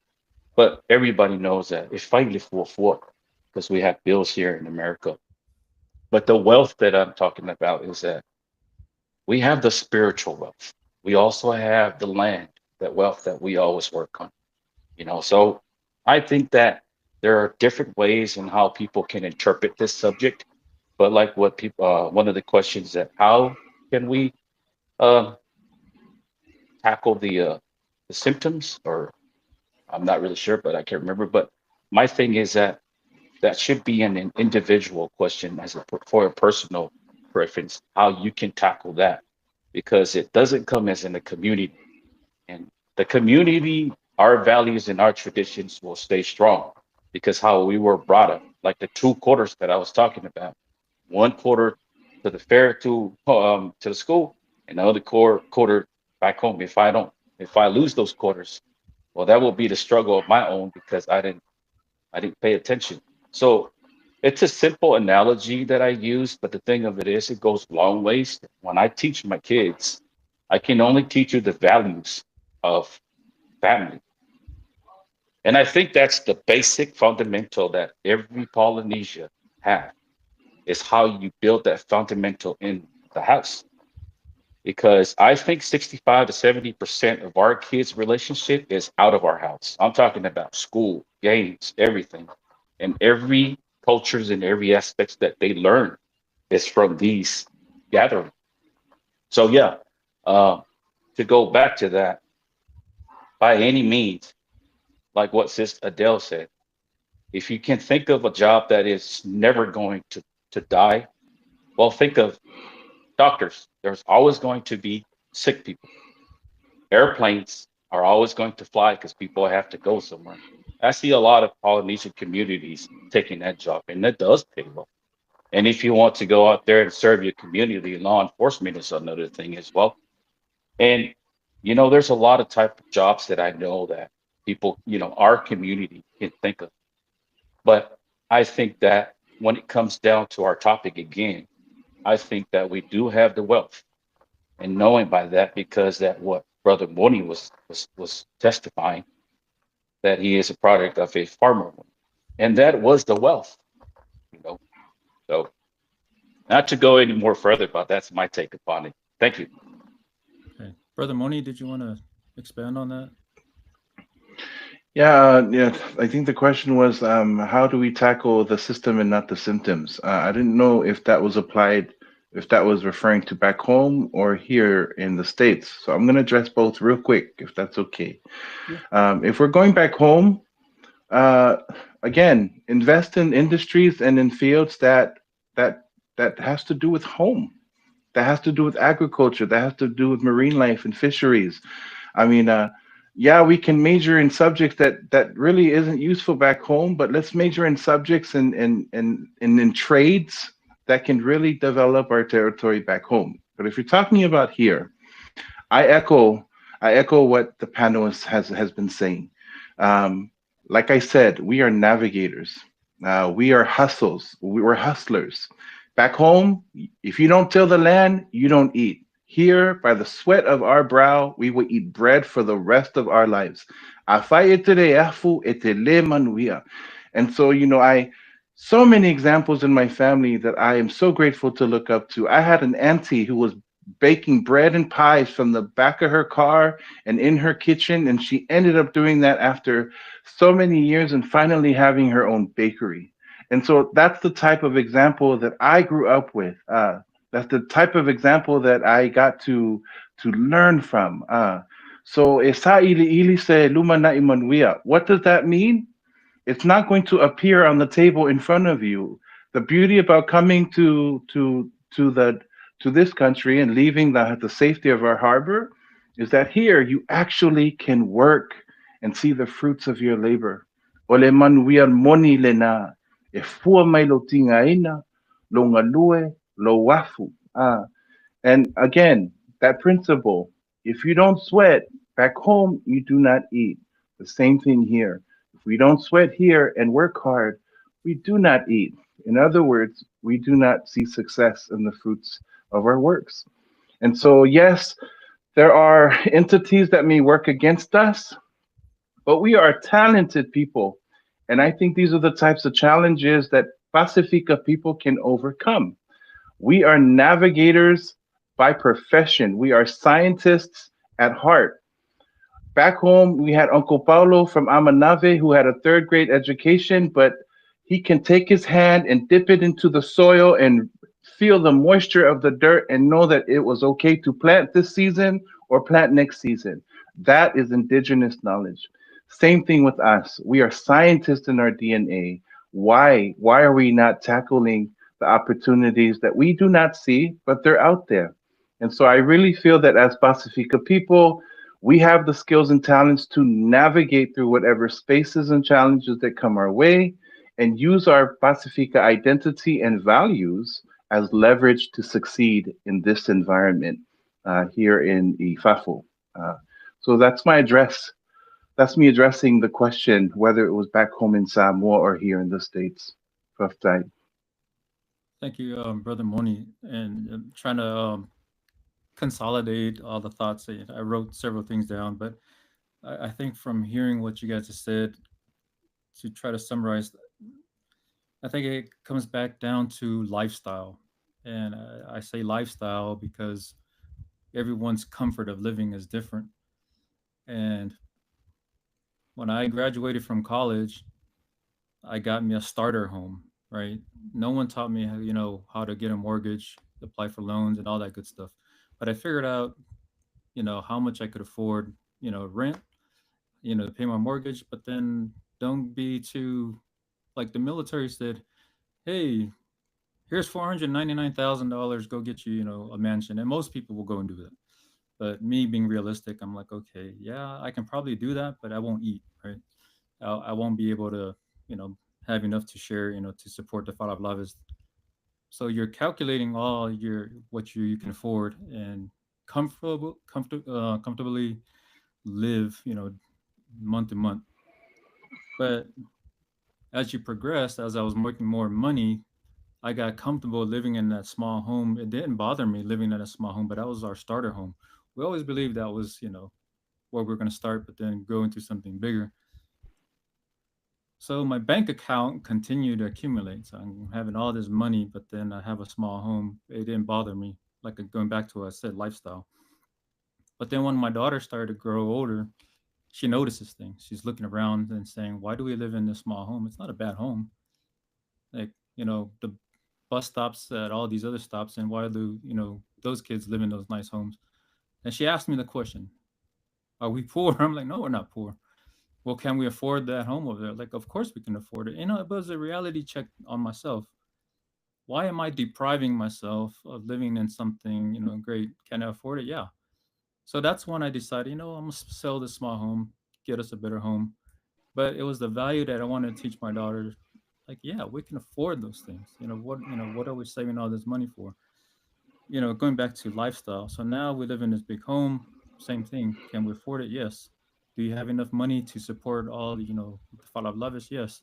but everybody knows that it's finally for because we have bills here in America. But the wealth that I'm talking about is that we have the spiritual wealth. We also have the land, that wealth that we always work on. So I think that there are different ways in how people can interpret this subject. But like what people, one of the questions that how can we uh, tackle the symptoms? Or I'm not really sure, but I can't remember. But my thing is that that should be an individual question for a personal preference, how you can tackle that, because it doesn't come as in a community. And the community, our values and our traditions will stay strong because how we were brought up, like the 2 quarters that I was talking about, 1 quarter to the fair to the school, and the other quarter back home. If I lose those quarters, well, that will be the struggle of my own because I didn't pay attention. So it's a simple analogy that I use, but the thing of it is, it goes long ways. When I teach my kids, I can only teach you the values of family. And I think that's the basic fundamental that every Polynesia have is how you build that fundamental in the house. Because I think 65 to 70% of our kids' relationship is out of our house. I'm talking about school, games, everything. And every cultures and every aspects that they learn is from these gatherings. So yeah, uh, to go back to that, by any means, like what Sis Adele said, if you can think of a job that is never going to die, well, think of doctors. There's always going to be sick people. Airplanes are always going to fly because people have to go somewhere. I see a lot of Polynesian communities taking that job, and that does pay well. And if you want to go out there and serve your community, law enforcement is another thing as well. And there's a lot of type of jobs that I know that people, our community can think of. But I think that when it comes down to our topic again, I think that we do have the wealth, and knowing by that, because that what Brother Moni was testifying, that he is a product of a farmer, and that was the wealth. You know, so not to go any more further, but that's my take upon it. Thank you. Okay. Brother Moni, did you want to expand on that? Yeah. I think the question was, how do we tackle the system and not the symptoms? I didn't know if that was applied, if that was referring to back home or here in the States. So I'm going to address both real quick, if that's okay. Yeah. If we're going back home, uh, again, invest in industries and in fields that that has to do with home, that has to do with agriculture, that has to do with marine life and fisheries. I mean, yeah, we can major in subjects that really isn't useful back home, but let's major in subjects and in trades that can really develop our territory back home. But if you're talking about here, I echo I echo what the panelist has been saying. Um, like I said, we are navigators. We are hustles. We're hustlers. Back home, if you don't till the land, you don't eat. Here, by the sweat of our brow, we will eat bread for the rest of our lives. Afai etere afu etele manuia. And so, so many examples in my family that I am so grateful to look up to. I had an auntie who was baking bread and pies from the back of her car and in her kitchen, and she ended up doing that after so many years and finally having her own bakery. And so that's the type of example that I grew up with. That's the type of example that I got to learn from. So esa ili ili se lumana imanuia. What does that mean? It's not going to appear on the table in front of you. The beauty about coming to this country and leaving the safety of our harbor is that here you actually can work and see the fruits of your labor. Ole manuia moni lena e fua mai lo tinga ina lo ngalue lo wafu. And again, that principle, if you don't sweat, back home, you do not eat. The same thing here. If we don't sweat here and work hard, we do not eat. In other words, we do not see success in the fruits of our works. And so, yes, there are entities that may work against us, but we are talented people. And I think these are the types of challenges that Pacifica people can overcome. We are navigators by profession. We are scientists at heart. Back home, we had Uncle Paulo from Amanave who had a third grade education, but he can take his hand and dip it into the soil and feel the moisture of the dirt and know that it was okay to plant this season or plant next season. That is indigenous knowledge. Same thing with us. We are scientists in our DNA. Why? Why are we not tackling the opportunities that we do not see, but they're out there? And so I really feel that as Pacifica people, we have the skills and talents to navigate through whatever spaces and challenges that come our way and use our Pacifica identity and values as leverage to succeed in this environment here in Ifafo. Uh, so that's my address. That's me addressing the question whether it was back home in Samoa or here in the States. Rough time. Thank you, Brother Moni, and trying to consolidate all the thoughts. I wrote several things down, but I think from hearing what you guys have said, to try to summarize, I think it comes back down to lifestyle. And I say lifestyle because everyone's comfort of living is different. And when I graduated from college, I got me a starter home, right? No one taught me how, how to get a mortgage, apply for loans and all that good stuff. But I figured out, how much I could afford, rent, to pay my mortgage, but then don't be too, like the military said, hey, here's $499,000, go get you, a mansion. And most people will go and do that. But me being realistic, I'm like, okay, yeah, I can probably do that, but I won't eat, right? I won't be able to, you know, have enough to share, to support the thought of love. Is so you're calculating all your what you can afford and comfortably live, month to month. But as you progress, as I was making more money, I got comfortable living in that small home. It didn't bother me living in a small home, but that was our starter home. We always believed that was, where we're going to start, but then go into something bigger. So my bank account continued to accumulate. So I'm having all this money, but then I have a small home. It didn't bother me. Like going back to what I said, lifestyle. But then when my daughter started to grow older, she notices things. She's looking around and saying, "Why do we live in this small home? It's not a bad home. Like, the bus stops at all these other stops, and why do, those kids live in those nice homes?" And she asked me the question, "Are we poor?" I'm like, "No, we're not poor." "Well, can we afford that home over there?" Like, of course we can afford it. It was a reality check on myself. Why am I depriving myself of living in something, great? Can I afford it? Yeah. So that's when I decided, I'm gonna sell this small home, get us a better home. But it was the value that I wanted to teach my daughter. Like, yeah, we can afford those things. What are we saving all this money for? Going back to lifestyle. So now we live in this big home. Same thing. Can we afford it? Yes. Do you have enough money to support all, the fall of lavish? Yes.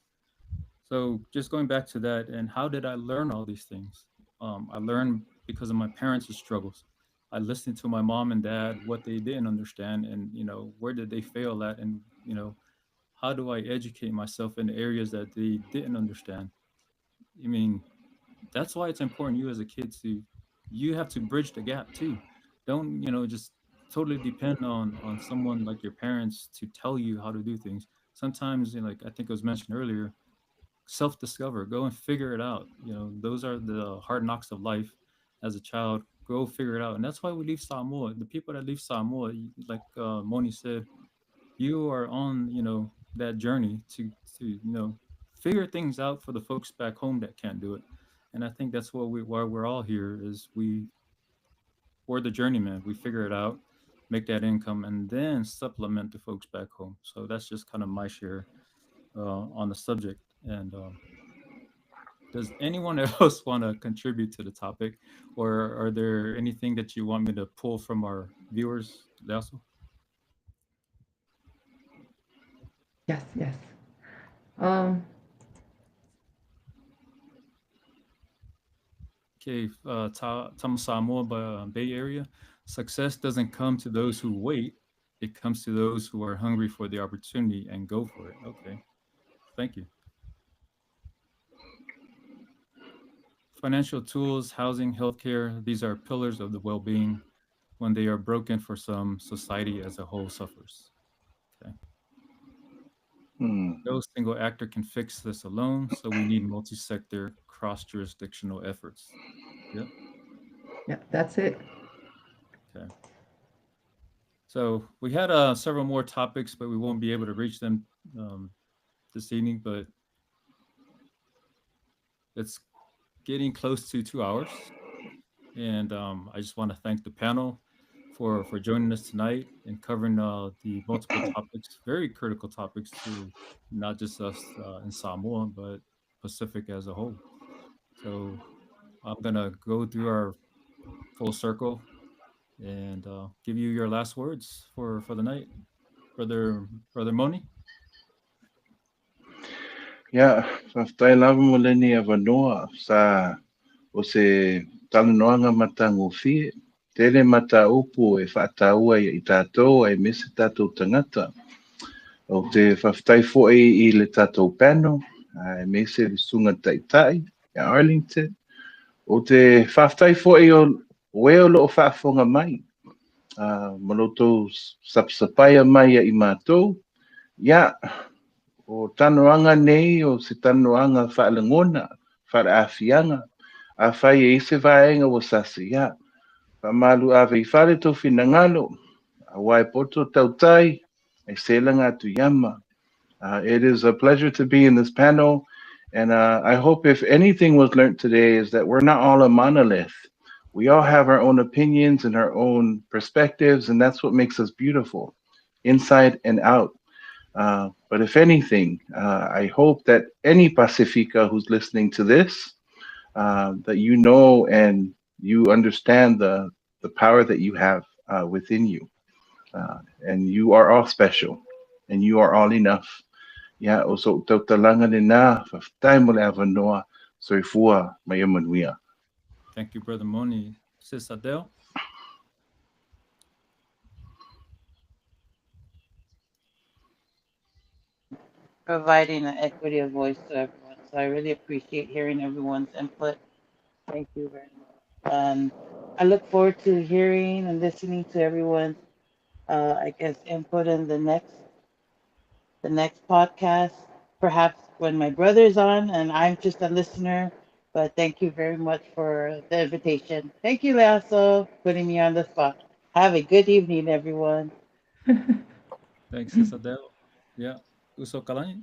So just going back to that, and how did I learn all these things? I learned because of my parents' struggles. I listened to my mom and dad, what they didn't understand, and where did they fail at, and how do I educate myself in areas that they didn't understand. I mean, that's why it's important, you as a kid, to you have to bridge the gap too. Don't just totally depend on someone like your parents to tell you how to do things. Sometimes, like I think it was mentioned earlier, self discover, go and figure it out. Those are the hard knocks of life. As a child, go figure it out. And that's why we leave Samoa. The people that leave Samoa, like Moni said, you are on that journey to figure things out for the folks back home that can't do it. And I think that's why we're all here, is we're the journeyman. We figure it out, make that income, and then supplement the folks back home. So that's just kind of my share on the subject. And does anyone else want to contribute to the topic, or are there anything that you want me to pull from our viewers, Lasso? Yes, yes. Um, Okay, Samoa Bay Area. Success doesn't come to those who wait; it comes to those who are hungry for the opportunity and go for it. Okay, thank you. Financial tools, housing, healthcare, these are pillars of the well-being. When they are broken for some, society as a whole suffers. Okay. Hmm. No single actor can fix this alone, so we need multi-sector, cross-jurisdictional efforts. Yep. yeah, that's it. Okay. So we had several more topics, but we won't be able to reach them um, this evening. But it's getting close to 2 hours, and I just want to thank the panel for joining us tonight and covering the multiple topics, very critical topics to not just us in Samoa, but Pacific as a whole. So I'm gonna go through our full circle and give you your last words for the night, brother Moni. Ya, whaftai lava mo leni a wanoa sa o se talanoanga matango fie. Tele mata upu e whaataua i tātou ai mese tātou tangata. O te whaftai foe i le tātou pano, ai mese le sunga taitai, i Arlington. O te whaftai foe o weo lo o whaafonga mai. Maloto sapsapaya mai i mātou. Ya, o tanoanga nei o se tanoanga whaalangona, whaaafianga. A whai e se vaenga o sasi ya. Whamalu ave I whare to whinangalo. A wai poto tautai, e selanga tu yama. It is a pleasure to be in this panel. And I hope if anything was learned today is that we're not all a monolith. We all have our own opinions and our own perspectives, and that's what makes us beautiful, inside and out. But if anything, I hope that any Pacifica who's listening to this, that you know and you understand the power that you have within you. And you are all special, and you are all enough. Ya o so tau talanga ni na whaftai mo le awanoa soifua mai amanuia. Thank you, brother Moni. Sis Adele. Providing an equity of voice to everyone. So I really appreciate hearing everyone's input. Thank you very much. And I look forward to hearing and listening to everyone's, I guess, input in the next podcast. Perhaps when my brother's on and I'm just a listener. But thank you very much for the invitation. Thank you, Lasso, putting me on the spot. Have a good evening, everyone. Thanks, Sis Adele. Yeah. Uso Kalani.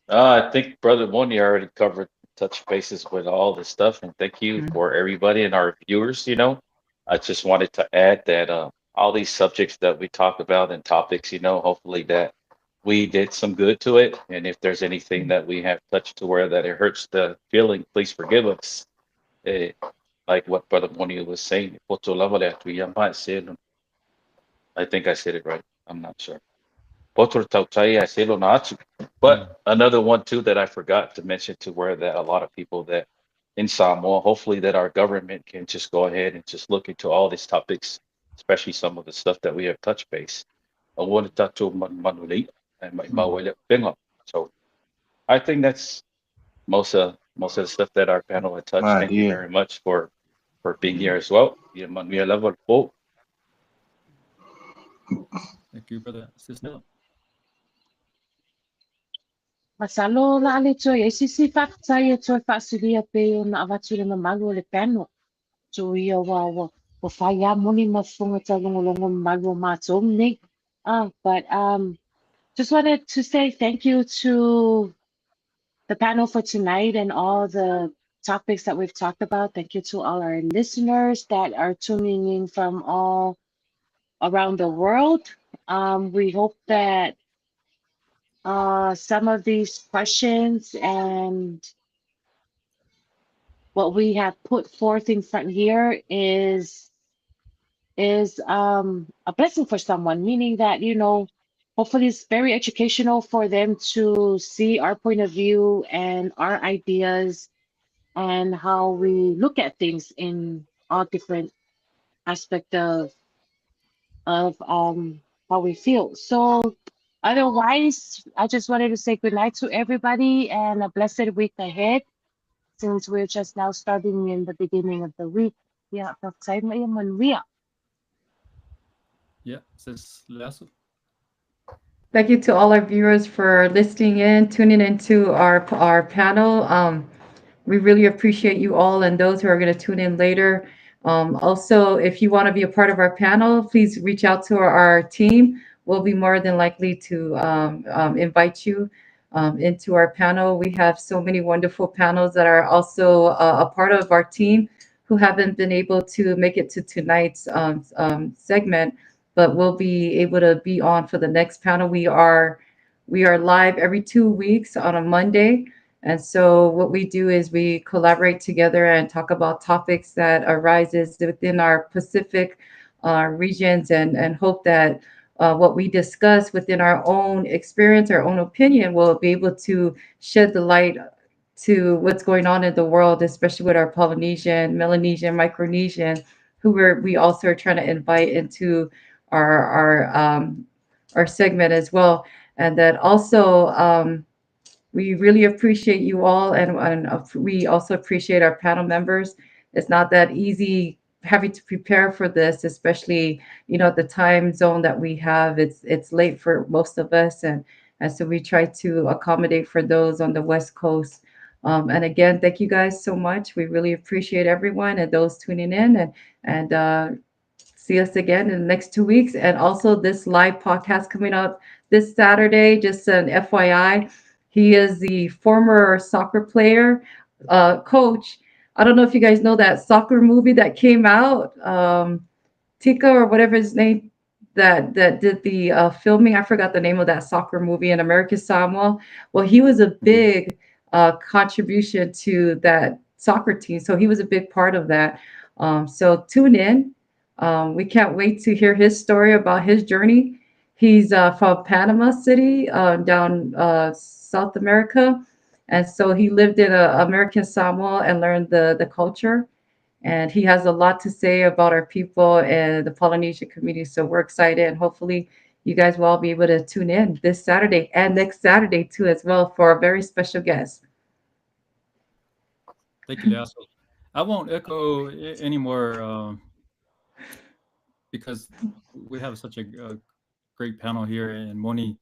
I think Brother Moni already covered touch bases with all this stuff, and thank you Mhm. for everybody and our viewers. I just wanted to add that all these subjects that we talk about and topics, hopefully that we did some good to it. And if there's anything that we have touched to where that it hurts the feeling, please forgive us. Eh, like what Brother Moni was saying. I think I said it right. I'm not sure. Potro tautai I na atu. Mm. But another one too that I forgot to mention to where that a lot of people that in Samoa. Hopefully that our government can just go ahead and just look into all these topics, especially some of the stuff that we have touched base. I want to touch on Manuli and my So I think that's most of the stuff that our panel had touched. Thank you Dear. very much for being here as well. Yeah, man, we are level 4. Thank you, brother. Sister. Masalo la ale toi e sisi fakta ia toi fasilia pe na avatu le mamalu le peno. So ia wa faya moni mafunga talongolongo malu matom ni. But just wanted to say thank you to the panel for tonight and all the topics that we've talked about. Thank you to all our listeners that are tuning in from all around the world. We hope that some of these questions and what we have put forth in front here is a blessing for someone, meaning that, hopefully it's very educational for them to see our point of view and our ideas and how we look at things in all different aspects of how we feel. So otherwise, I just wanted to say good night to everybody and a blessed week ahead, since we're just now starting in the beginning of the week. Yeah, Maria. Yeah, sis Lasso. Thank you to all our viewers for listening in, tuning into our panel. We really appreciate you all and those who are going to tune in later. Also, if you want to be a part of our panel, please reach out to our team. We'll be more than likely to invite you into our panel. We have so many wonderful panels that are also a part of our team who haven't been able to make it to tonight's segment, but will be able to be on for the next panel. We are live every 2 weeks on a Monday. And so what we do is we collaborate together and talk about topics that arises within our Pacific regions, and hope that what we discuss within our own experience, our own opinion, will be able to shed the light to what's going on in the world, especially with our Polynesian, Melanesian, Micronesian, who we also are trying to invite into our our um, our segment as well. And that also, we really appreciate you all, and we also appreciate our panel members. It's not that easy having to prepare for this, especially the time zone that we have. It's late for most of us, and so we try to accommodate for those on the West Coast. And again, thank you guys so much. We really appreciate everyone and those tuning in, and see us again in the next 2 weeks. And also this live podcast coming up this Saturday, just an FYI. He is the former soccer player, coach. I don't know if you guys know that soccer movie that came out, Tika or whatever his name, that did the filming. I forgot the name of that soccer movie in American Samoa. Well, he was a big contribution to that soccer team, so he was a big part of that. So tune in. We can't wait to hear his story about his journey. He's from Panama City, down South America. And so he lived in American Samoa and learned the culture. And he has a lot to say about our people and the Polynesian community. So we're excited. And hopefully, you guys will all be able to tune in this Saturday and next Saturday, too, as well, for a very special guest. Thank you, Lasso. I won't echo anymore, because we have such a great panel here, and Moni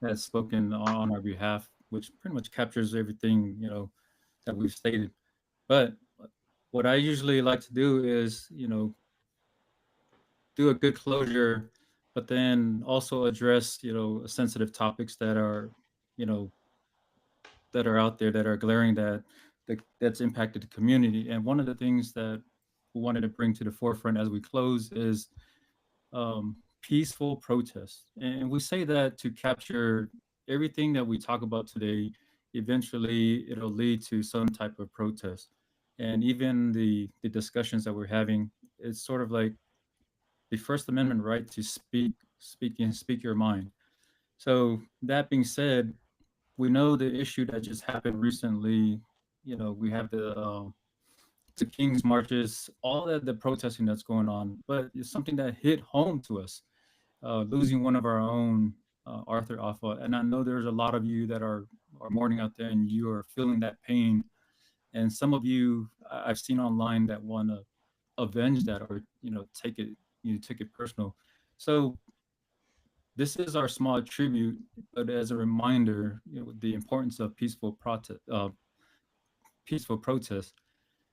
has spoken on our behalf, which pretty much captures everything that we've stated. But what I usually like to do is do a good closure, but then also address sensitive topics you know that are out there, that are glaring, that's impacted the community. And one of the things that we wanted to bring to the forefront as we close is peaceful protest. And we say that to capture everything that we talk about today. Eventually, it'll lead to some type of protest. And even the discussions that we're having, it's sort of like the First Amendment right to speak your mind. So that being said, we know the issue that just happened recently. We have the to King's marches, all that the protesting that's going on, but it's something that hit home to us. Losing one of our own, Arthur Alpha, and I know there's a lot of you that are mourning out there, and you are feeling that pain. And some of you I've seen online that want to avenge that, or take it, take it personal. So this is our small tribute, but as a reminder, the importance of peaceful protest.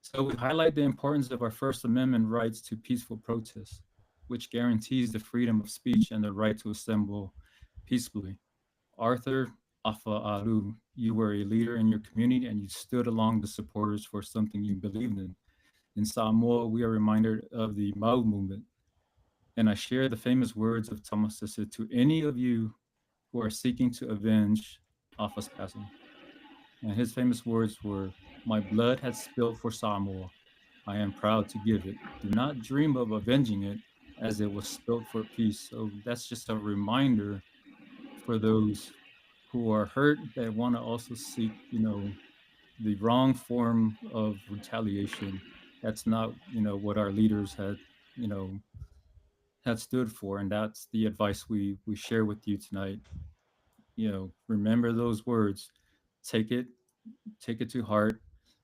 So we highlight the importance of our First Amendment rights to peaceful protest, which guarantees the freedom of speech and the right to assemble peacefully. Arthur Afa Alu, you were a leader in your community and you stood along the supporters for something you believed in. In Samoa, we are reminded of the Mau movement. And I share the famous words of Thomas Sissit to any of you who are seeking to avenge Afa's passing. And his famous words were, "My blood has spilled for Samoa. I am proud to give it. Do not dream of avenging it, as it was spilled for peace." So that's just a reminder for those who are hurt that want to also seek, the wrong form of retaliation. That's not, what our leaders you know, had stood for, and that's the advice we share with you tonight. Remember those words. Take it, take it to heart,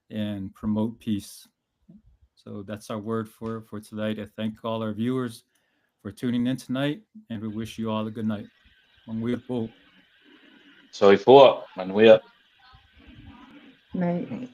and promote peace. So that's our word for tonight. I thank all our viewers for tuning in tonight, and we wish you all a good night. Mangwir po. So if Manuia. Right.